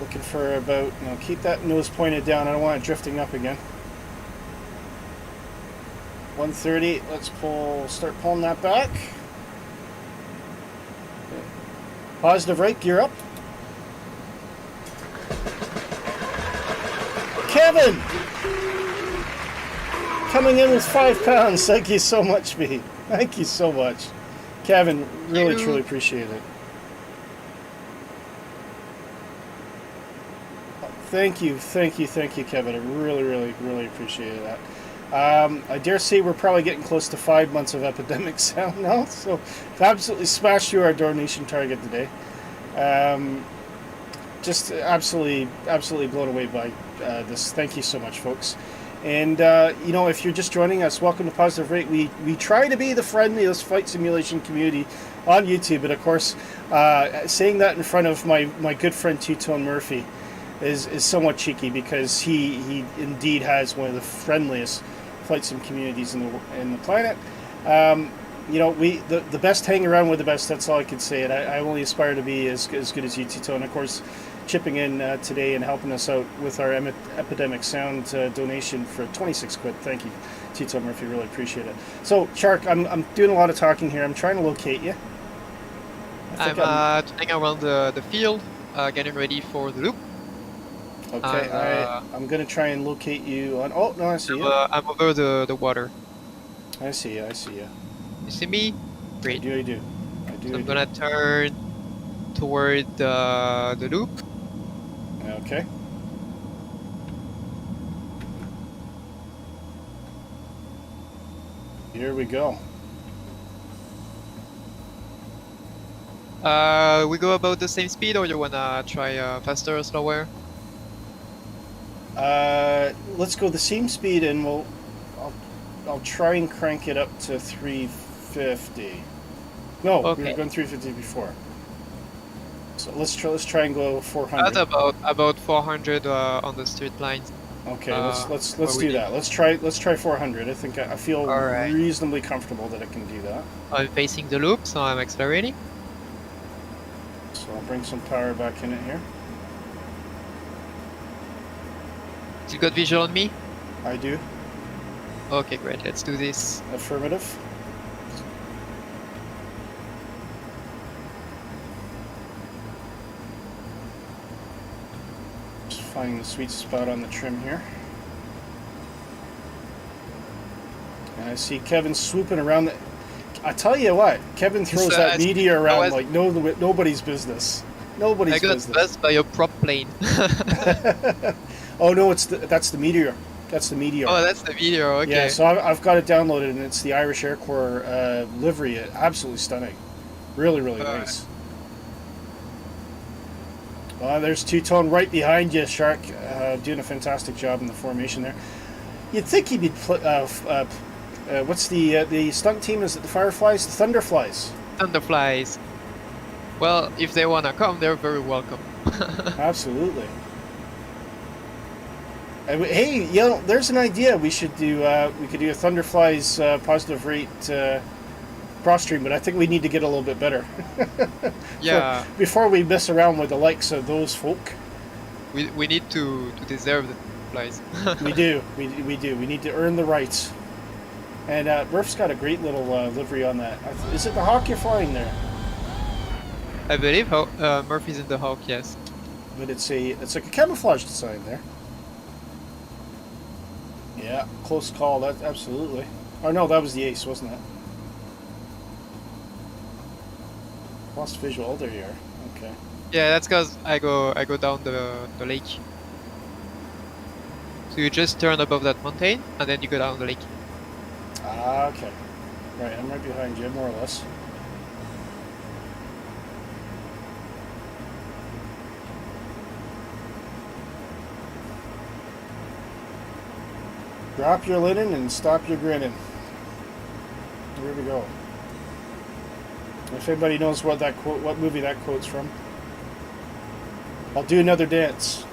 Looking for about, keep that nose pointed down. I don't want it drifting up again. 130. Let's start pulling that back. Positive right, gear up. Kevin! Coming in with 5 pounds. Thank you so much, B. Thank you so much. Kevin, really, truly appreciate it. Thank you, Kevin. I really, really, really appreciate that. I dare say we're probably getting close to 5 months of Epidemic Sound now, so absolutely smashed through our donation target today. Just absolutely blown away by this. Thank you so much, folks. And, if you're just joining us, welcome to Positive Rate. We try to be the friendliest flight simulation community on YouTube, but of course, saying that in front of my good friend Two-Tone Murphy is somewhat cheeky, because he indeed has one of the friendliest flight sim communities in the planet. The best hang around with the best. That's all I can say. And I only aspire to be as good as you, Two-Tone. Of course, chipping in today and helping us out with our Epidemic Sound donation for 26 quid. Thank you, Two-Tone Murphy. Really appreciate it. So, Shark, I'm doing a lot of talking here. I'm trying to locate you. I'm turning around the field, getting ready for the loop. Okay, I'm going to try and locate you on... Oh, no, I see you. I'm over the water. I see you. You see me? Great. I do. So I'm going to turn toward the loop. Okay. Here we go. We go about the same speed, or you want to try faster or slower? Let's go the same speed, and I'll try and crank it up to 350. No, okay. We were going 350 before. So let's try and go 400. That's about 400 on the straight lines. Okay, let's do that. Let's try 400. I feel reasonably comfortable that I can do that. I'm facing the loop, so I'm accelerating. So I'll bring some power back in it here. You got visual on me? I do. Okay, great. Let's do this. Affirmative. Just finding the sweet spot on the trim here. And I see Kevin swooping around. I tell you what, Kevin throws that meteor around like nobody's business. Nobody's business. I got buzzed by a prop plane. Oh no, that's the meteor. That's the meteor. Oh, that's the meteor. Okay. Yeah, so I've got it downloaded, and it's the Irish Air Corps livery. Absolutely stunning. Really, really nice. There's Two-Tone right behind you, Shark, doing a fantastic job in the formation there. You'd think he'd be. What's the stunt team? Is it the Fireflies? The Thunderflies. Thunderflies. Well, if they wanna come, they're very welcome. Absolutely. Hey, there's an idea. We should do. We could do a Thunderflies Positive Rate cross stream, but I think we need to get a little bit better. Yeah. Before we mess around with the likes of those folk. We need to deserve the flies. We do. We do. We need to earn the rights. And Murph's got a great little livery on that. Is it the Hawk you're flying there? I believe Murphy's in the Hawk, yes. But it's like a camouflage design there. Yeah, close call. That absolutely. Oh no, that was the Ace, wasn't it? Lost visual. Oh, there you are. Okay. Yeah, that's because I go down the lake. So you just turn above that mountain, and then you go down the lake. Ah, okay. Right, I'm right behind you, more or less. Drop your linen and stop your grinning. Here we go. If anybody knows what movie that quote's from, I'll do another dance.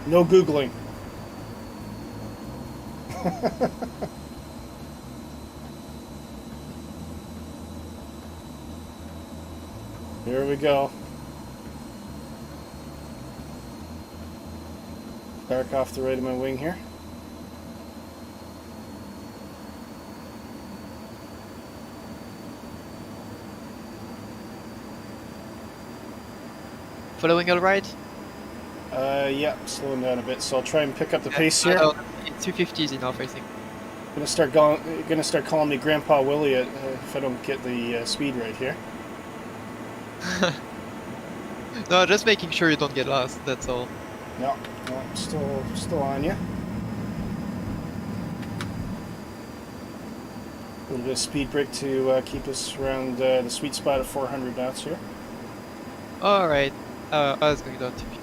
No Googling. Here we go. Back off the right of my wing here. Following all right? Yeah, slowing down a bit, so I'll try and pick up the pace I here. know, 250 is enough, I think. Gonna start calling me Grandpa Willy if I don't get the speed right here. No, just making sure you don't get lost, that's all. No, I'm still on you. A little bit of speed brake to keep us around the sweet spot of 400 knots here. Alright, I was going down 250.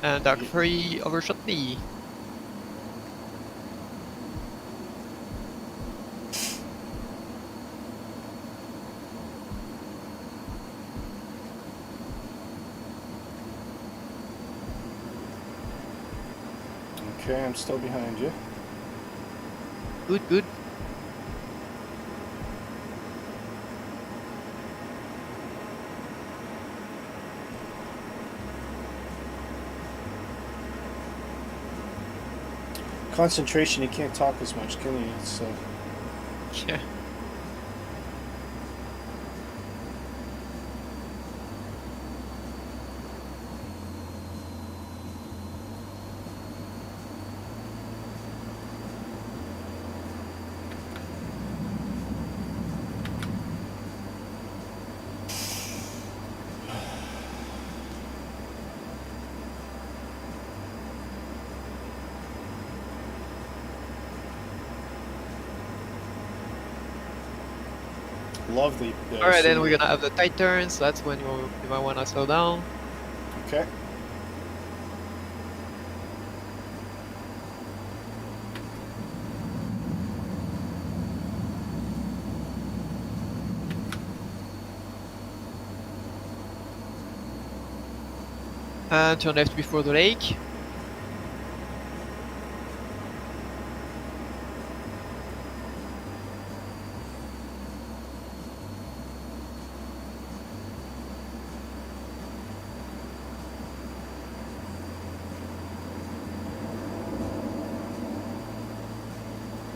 And Dark Fury overshot me. Okay, I'm still behind you. Good, good. Concentration, you can't talk as much, can you? It's, Yeah. love the... Alright, then we're gonna have the tight turns, that's when you might wanna slow down. Okay. And turn left before the lake.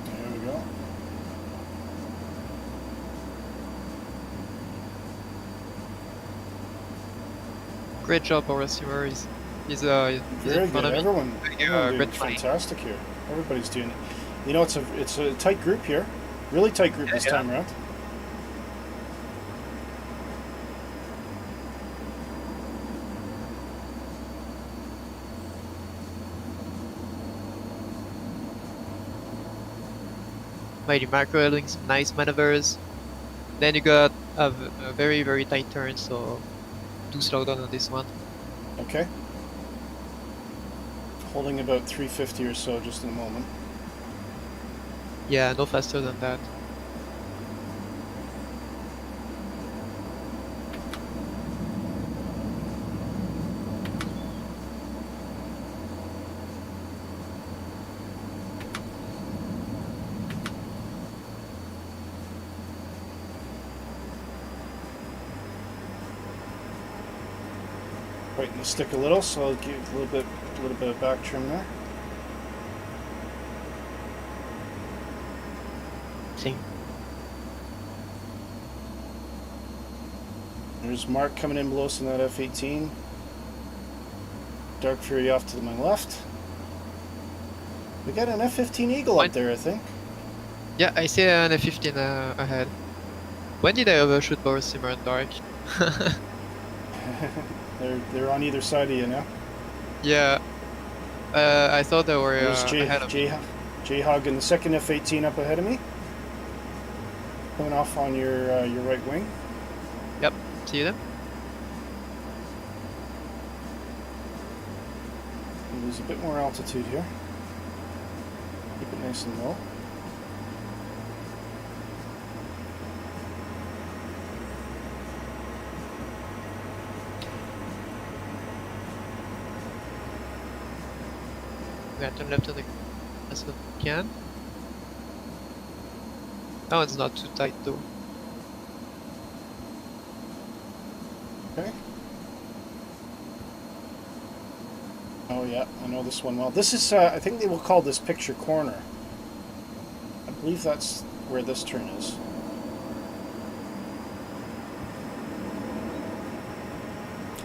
There we go. Great job, our receiver. He's Very in front good. of me. Everyone doing red flag. fantastic here. Everybody's doing it. You know, it's a tight group here. Really tight group this time around. Mighty macro doing some nice maneuvers. Then you got a very, very tight turn, so do slow down on this one. Okay. Holding about 350 or so just in a moment. Yeah, no faster than that. Biting the stick a little, so I'll give a little bit of back trim there. Same. There's Mark coming in below us in that F-18. Dark Fury off to my left. We got an F-15 Eagle up there, I think. Yeah, I see an F-15 ahead. When did I overshoot both Simmer and Dark? They're on either side of you now. Yeah. I thought they were There's ahead of me. J-Hog and the second F-18 up ahead of me. Coming off on your right wing. Yep, see them? There's a bit more altitude here. Keep it nice and low. Yeah, turn left on the as you can. No, it's not too tight though. Okay. Oh yeah, I know this one well. This is, I think they will call this picture corner. I believe that's where this turn is.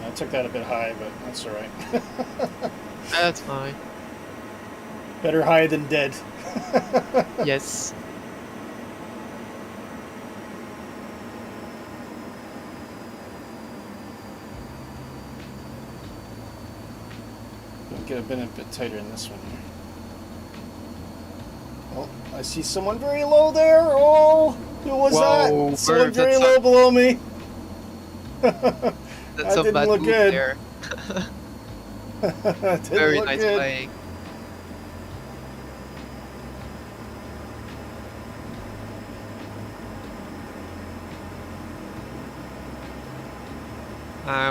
I took that a bit high, but that's alright. That's fine. Better high than dead. Yes. We'll get a bit tighter in this one here. Oh, I see someone very low there. Oh, who was Whoa, that? Someone Merv, very that's low below me. That's That a didn't bad look move good. there. Didn't Very look nice good. playing.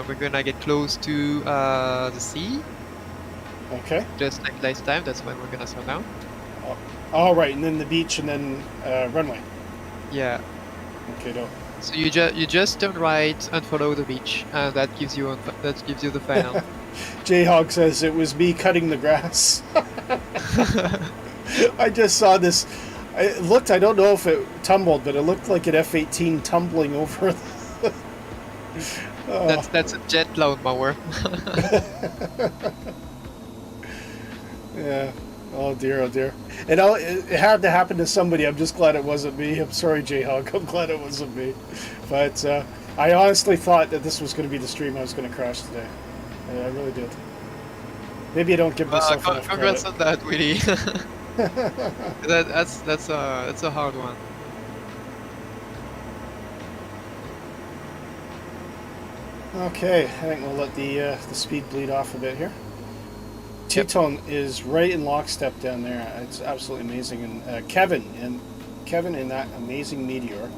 We're gonna get close to the sea, Okay. just like last time. That's when we're gonna slow down. All right, and then the beach, and then runway. Yeah. Okay, no. So you just turn right and follow the beach, and that gives you the final. Jayhawk says it was me cutting the grass. I just saw this. It looked. I don't know if it tumbled, but it looked like an F-18 tumbling over. Oh. That's a jet lawnmower. Yeah. Oh dear. Oh dear. And it had to happen to somebody. I'm just glad it wasn't me. I'm sorry, Jayhawk. I'm glad it wasn't me. But I honestly thought that this was going to be the stream I was going to crash today. I really did. Maybe I don't give myself enough Congrats credit. on that, Willy. That's a hard one. Okay, I think we'll let the speed bleed off a bit here. Two-tone is right in lockstep down there. It's absolutely amazing. And Kevin in that amazing Meteor,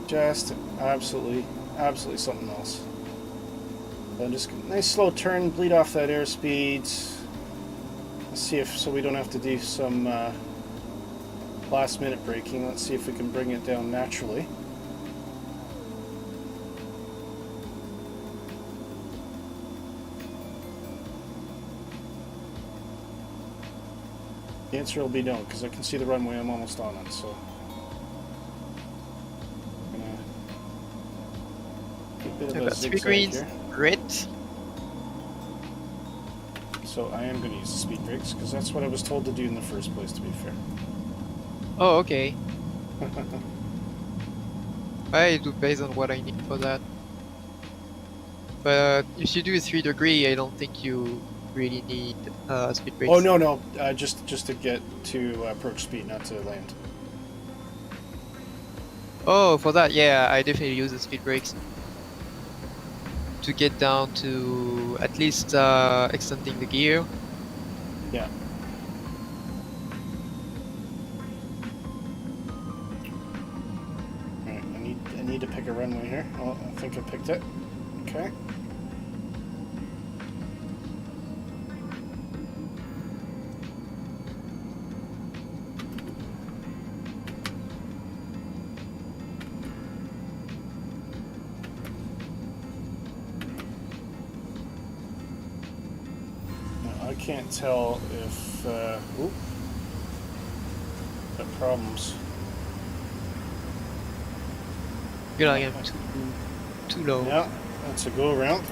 just absolutely something else. So just nice slow turn, bleed off that airspeed. Let's see so we don't have to do some last minute braking. Let's see if we can bring it down naturally. The answer will be no, because I can see the runway I'm almost on it, so I'm gonna get a bit of a Got 3 zigzag greens, here. great. So I am going to use the speed brakes, because that's what I was told to do in the first place, to be fair. Oh, okay. I do based on what I need for that. But if you do 3 degree, I don't think you really need speed brakes. Oh no, just to get to approach speed, not to land. Oh, for that, yeah, I definitely use the speed brakes to get down to at least extending the gear. Yeah. Alright, I need to pick a runway here. Oh, I think I picked it. Okay. I can't tell if oop, got problems. You're like, I'm too low. Yeah, that's a go around.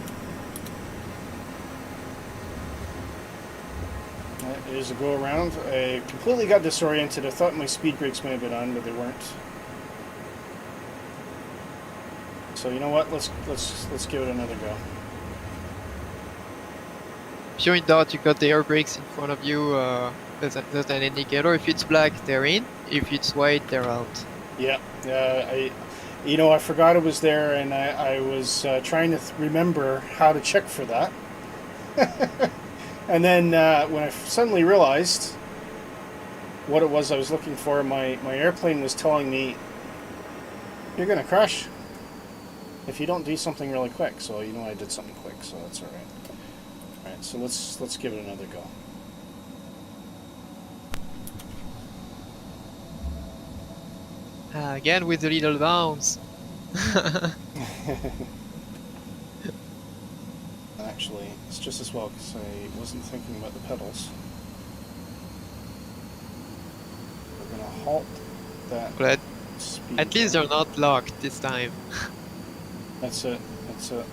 That is a go around. I completely got disoriented. I thought my speed brakes may have been on, but they weren't. So you know what? Let's give it another go. If you're in doubt, you got the air brakes in front of you. There's an indicator. If it's black, they're in. If it's white, they're out. Yeah, I forgot it was there, and I was trying to remember how to check for that. And then when I suddenly realized what it was I was looking for, my airplane was telling me, "You're gonna crash if you don't do something really quick." So I did something quick, so that's all right. All right, so let's give it another go. Again with the little bounce. Actually, it's just as well because I wasn't thinking about the pedals. We're gonna halt that But speed. at least they're not locked this time. That's it. That's it.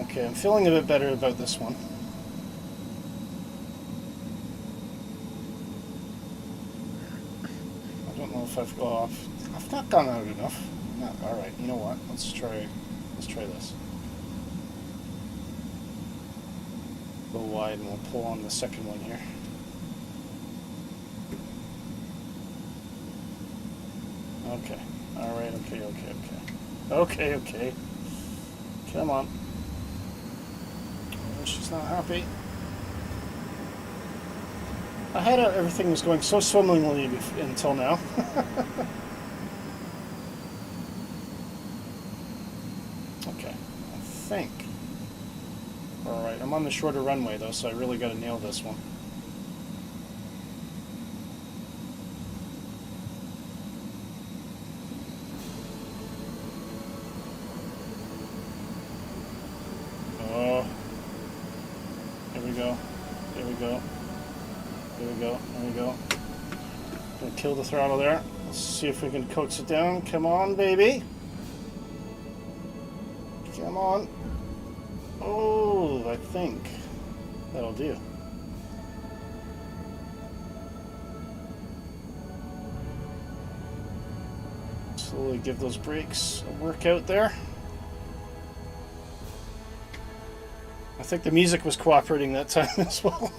Okay, I'm feeling a bit better about this one. I don't know if I've I've not gone out enough. No, all right, you know what? Let's try this. Go wide, and we'll pull on the second one here. Okay. All right. Okay. Come on. Oh, she's not happy. I had everything was going so swimmingly until now. Okay, I think. All right, I'm on the shorter runway though, so I really got to nail this one. Oh, here we go. There we go. There we go. There we go. Gonna kill the throttle there. Let's see if we can coax it down. Come on, baby. Come on. Oh, I think that'll do. Slowly give those brakes a workout there. I think the music was cooperating that time as well.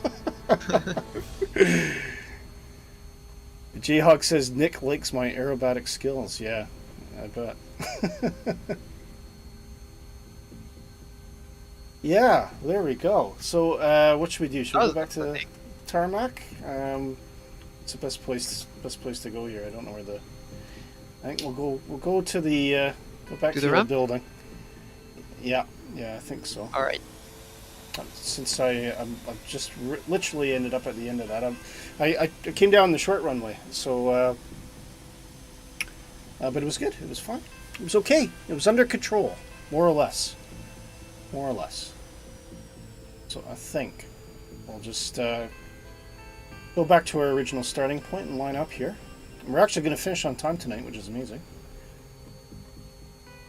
Jayhawk says Nick likes my aerobatic skills. Yeah, I bet. Yeah, there we go. So, what should we do? Should we go back to tarmac? It's the best place to go here. I don't know where the. I think we'll go to the go back to the building. Yeah, I think so. All right. Since I'm just literally ended up at the end of that. I came down the short runway, so but it was good. It was fine. It was okay. It was under control, more or less. So I think we'll just go back to our original starting point and line up here. And we're actually going to finish on time tonight, which is amazing.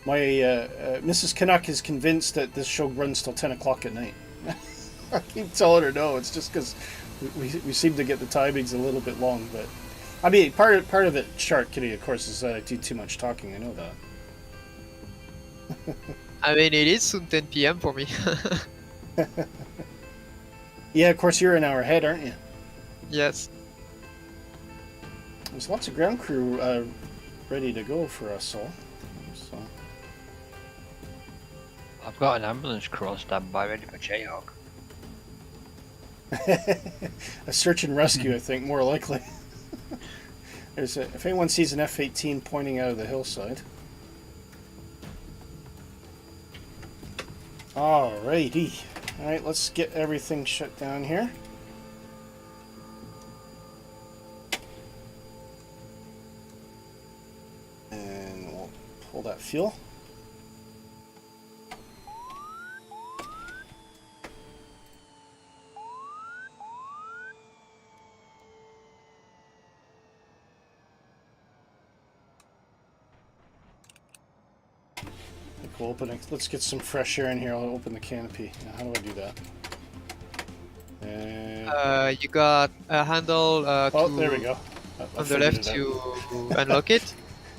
My Mrs. Canuck is convinced that this show runs till 10 o'clock at night. I keep telling her no. It's just because we seem to get the timings a little bit long. But I mean, part of it, Shark Kitty, of course, is that I do too much talking. I know that. I mean, it is soon 10 p.m. for me. Yeah, of course, you're an hour ahead, aren't you? Yes. There's lots of ground crew ready to go for us all. So. I've got an ambulance crew on standby ready for Jayhawk. A search and rescue, I think, more likely. If anyone sees an F-18 pointing out of the hillside. Alrighty. Alright, let's get everything shut down here. And we'll pull that fuel. We'll open it. Let's get some fresh air in here. I'll open the canopy. How do I do that? And You got a handle there we go. on the left to unlock it.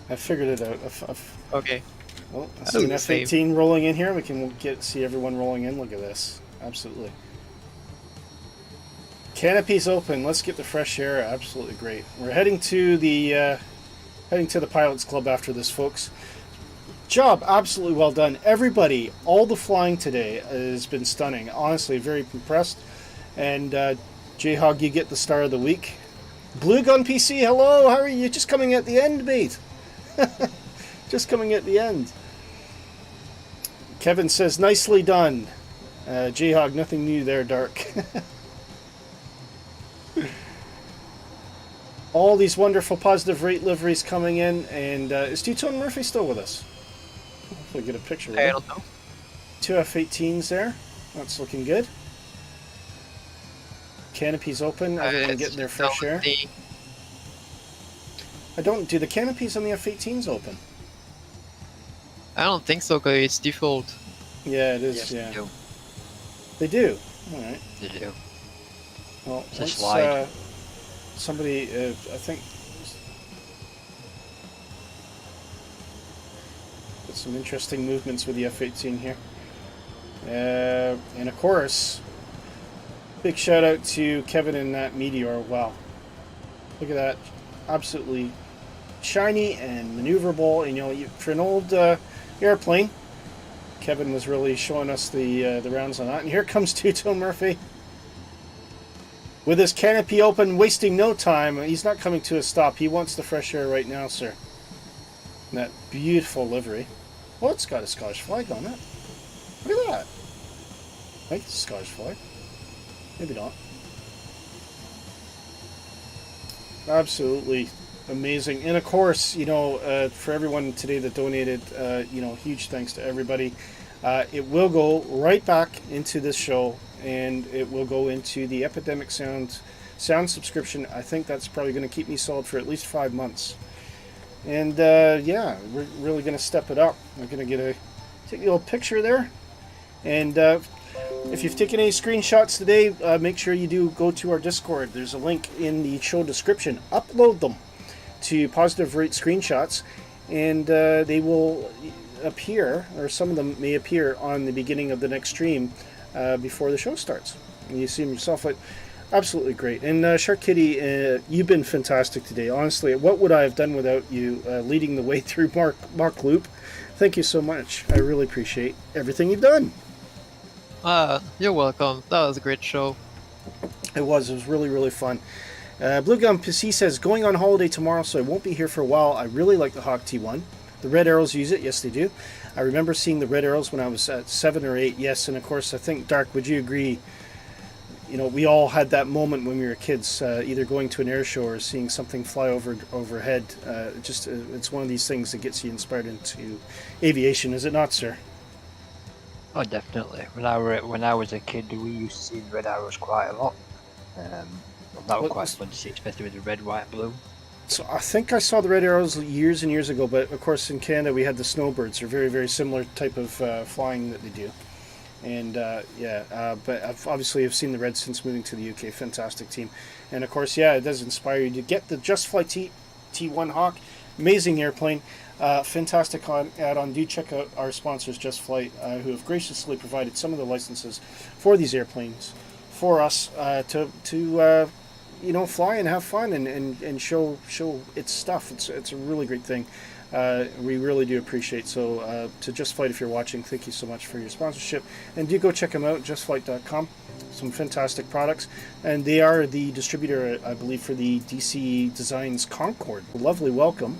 I figured it out. Okay. Oh, I see an F-18 rolling in here. We can see everyone rolling in. Look at this. Absolutely. Canopy's open. Let's get the fresh air. Absolutely great. We're heading to the Pilots Club after this, folks. Job absolutely well done. Everybody, all the flying today has been stunning. Honestly, very impressed. And Jayhawk, you get the star of the week. Blue Gun PC, hello. How are you? Just coming at the end, mate. Just coming at the end. Kevin says, nicely done. Jayhawk, nothing new there, Dark. All these wonderful positive rate liveries coming in, and is Two-Tone Murphy still with us? Hopefully get a picture with I him. don't know. 2 F-18s there. That's looking good. Canopies open. Everyone getting their fair share. I don't. Do the canopies on the F-18s open? I don't think so, because it's default. Yeah, it is. Yes, yeah, they do. they do. All right. They do. Well, It's a once, slide. somebody, I think, got some interesting movements with the F-18 here. And of course, big shout out to Kevin and that Meteor. Wow, look at that, absolutely shiny and maneuverable. And you know, for an old airplane, Kevin was really showing us the rounds on that. And here comes Two-Tone Murphy with his canopy open, wasting no time. He's not coming to a stop. He wants the fresh air right now, sir. And that beautiful livery. Oh, it's got a Scottish flag on it. Look at that. I think it's a Scottish flag. Maybe not. Absolutely amazing. And of course, you know, for everyone today that donated, you know, huge thanks to everybody. It will go right back into this show, and it will go into the Epidemic Sound subscription. I think that's probably going to keep me solid for at least 5 months. And yeah, we're really going to step it up. I'm going to take a little picture there. And if you've taken any screenshots today, make sure you do go to our Discord. There's a link in the show description. Upload them to Positive Rate screenshots, and they will appear, or some of them may appear on the beginning of the next stream before the show starts. And you see them yourself. But absolutely great. And Shark Kitty, you've been fantastic today. Honestly, what would I have done without you leading the way through Mach Loop? Thank you so much. I really appreciate everything you've done. You're welcome. That was a great show. It was really, really fun. Blue Gum PC says, going on holiday tomorrow, so I won't be here for a while. I really like the Hawk T1. The Red Arrows use it. Yes, they do. I remember seeing the Red Arrows when I was 7 or 8. Yes, and of course, I think, Dark, would you agree? You know, we all had that moment when we were kids, either going to an air show or seeing something fly overhead. It's one of these things that gets you inspired into aviation, is it not, sir? Oh, definitely. When I was a kid, we used to see the red arrows quite a lot. That was quite fun to see, especially with the red, white, and blue. So I think I saw the Red Arrows years and years ago, but of course in Canada we had the Snowbirds. They're very, very similar type of flying that they do. And but I've seen the Reds since moving to the UK. Fantastic team. And of course, yeah, it does inspire you to get the Just Flight T1 Hawk. Amazing airplane. Fantastic add-on. Do check out our sponsors, Just Flight, who have graciously provided some of the licenses for these airplanes for us to you know, fly and have fun and show its stuff. It's a really great thing. We really do appreciate. So to Just Flight, if you're watching, thank you so much for your sponsorship, and do go check them out, justflight.com. Some fantastic products, and they are the distributor, I believe, for the DC Designs Concorde. Lovely welcome.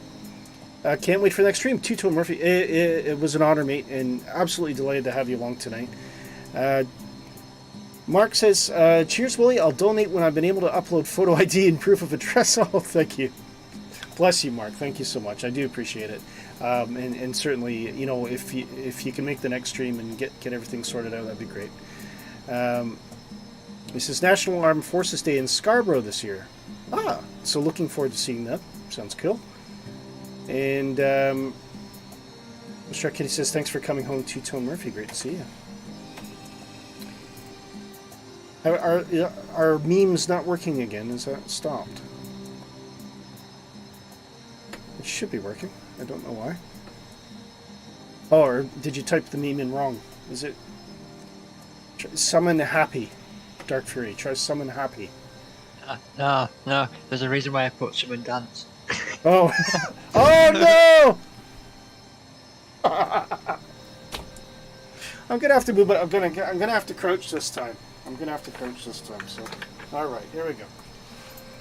Can't wait for the next stream. Two-Tone Murphy, it was an honor, mate, and absolutely delighted to have you along tonight. Mark says, cheers, Willie. I'll donate when I've been able to upload photo ID and proof of address. Oh, thank you. Bless you, Mark. Thank you so much. I do appreciate it. And certainly, you know, if you can make the next stream and get everything sorted out, that'd be great. This is National Armed Forces Day in Scarborough this year. So looking forward to seeing that. Sounds cool. And Mr. Kitty says, thanks for coming home, Two-Tone Murphy. Great to see you. Are memes not working again? Is that stopped? It should be working. I don't know why. Oh, or did you type the meme in wrong? Is it... Summon happy. Dark Fury. Try summon happy. No. There's a reason why I put summon dance. Oh. Oh, no! I'm gonna have to move it. I'm gonna have to crouch this time. So, all right, here we go.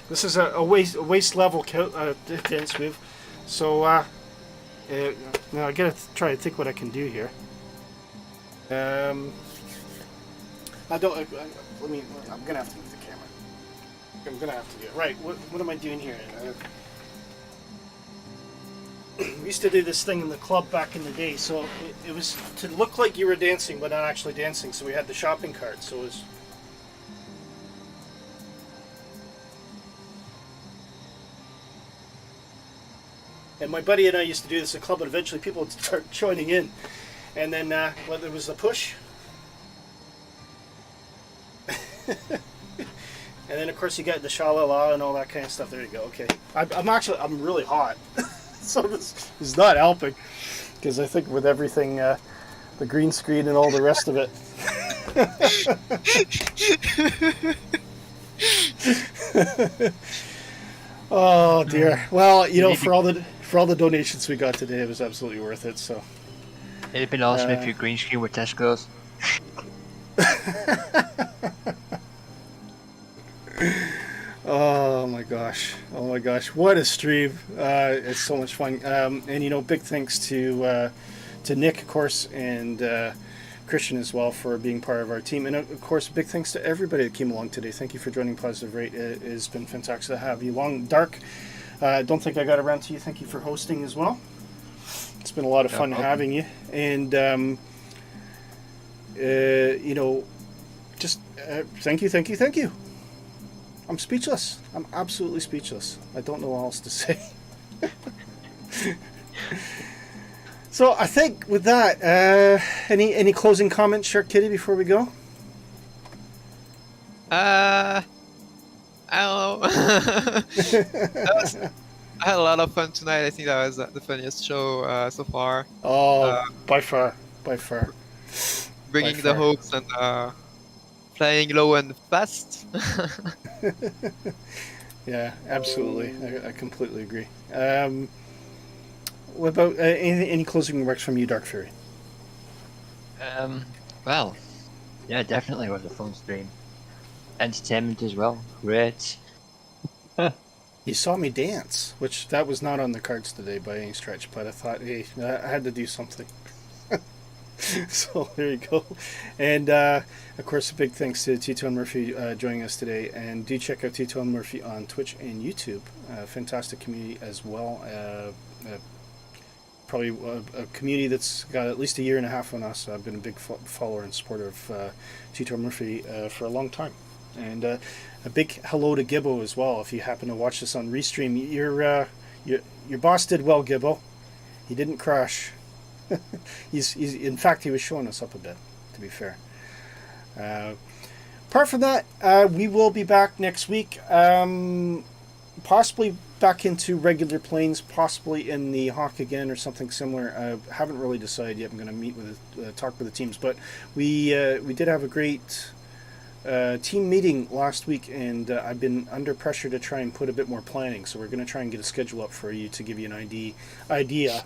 This is a waist level dance move. So now I gotta try to think what I can do here. I'm gonna have to move the camera. I'm gonna have to do it. Right, what am I doing here? We used to do this thing in the club back in the day, so it was to look like you were dancing, but not actually dancing, so we had the shopping cart, so it was... And my buddy and I used to do this at the club, and eventually people would start joining in. And then, well, there was the push. And then, of course, you get the sha-la-la and all that kind of stuff. There you go. Okay. I'm really hot. So this is not helping. Because I think with everything, the green screen and all the rest of it. Oh, dear. Well, you know, for all the donations we got today, it was absolutely worth it, so. It'd been awesome if your green screen were Tesco's. Oh my gosh, what a stream. It's so much fun. And you know, big thanks to Nick, of course, and Christian as well for being part of our team. And of course, big thanks to everybody that came along today. Thank you for joining Positive Rate. It has been fantastic to have you along. Dark, don't think I got around to you. Thank you for hosting as well. It's been a lot of fun having you. And, you know, just thank you. I'm speechless. I'm absolutely speechless. I don't know what else to say. So I think with that, any closing comments, Shark Kitty, before we go? I don't know. I had a lot of fun tonight. I think that was the funniest show so far. Oh, by far. Bringing By the far. hopes and flying low and fast. Yeah, absolutely. I completely agree. What about any closing remarks from you, Dark Fury? Well, yeah, definitely was a fun stream. Entertainment as well. Great. You saw me dance, which that was not on the cards today by any stretch, but I thought, hey, I had to do something. So there you go. And of course, a big thanks to Tito and Murphy joining us today. And do check out Tito and Murphy on Twitch and YouTube. Fantastic community as well. Probably a community that's got at least a year and a half on us. I've been a big follower and supporter of Tito and Murphy for a long time. And a big hello to Gibbo as well. If you happen to watch this on Restream, your boss did well, Gibbo. He didn't crash. He's in fact, he was showing us up a bit, to be fair. Apart from that, we will be back next week. Possibly back into regular planes, possibly in the Hawk again or something similar. I haven't really decided yet. I'm going to meet with talk with the teams, but we did have a great team meeting last week, and I've been under pressure to try and put a bit more planning. So we're going to try and get a schedule up for you to give you an idea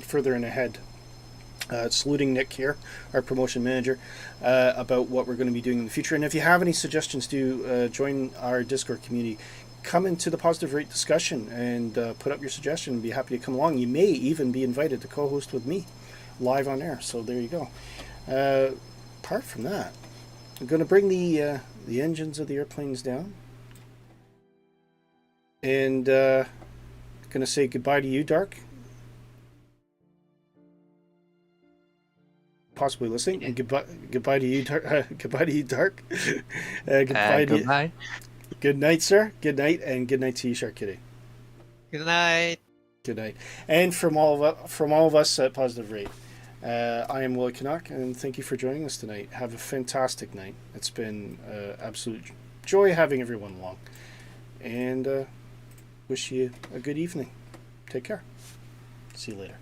further in ahead. Saluting Nick here, our promotion manager, about what we're going to be doing in the future. And if you have any suggestions to join our Discord community, come into the Positive Rate discussion and put up your suggestion. I'd be happy to come along. You may even be invited to co-host with me live on air. So there you go. Apart from that, I'm going to bring the engines of the airplanes down. And going to say goodbye to you, Dark. Possibly listening, and goodbye to you, Dark. Goodbye to you, Dark. Goodbye to you. Good night, sir. Good night, and good night to you, Shark Kitty. Good night. Good night. And from all of us at Positive Rate, I am Willy Canuck, and thank you for joining us tonight. Have a fantastic night. It's been absolute joy having everyone along, and wish you a good evening. Take care. See you later.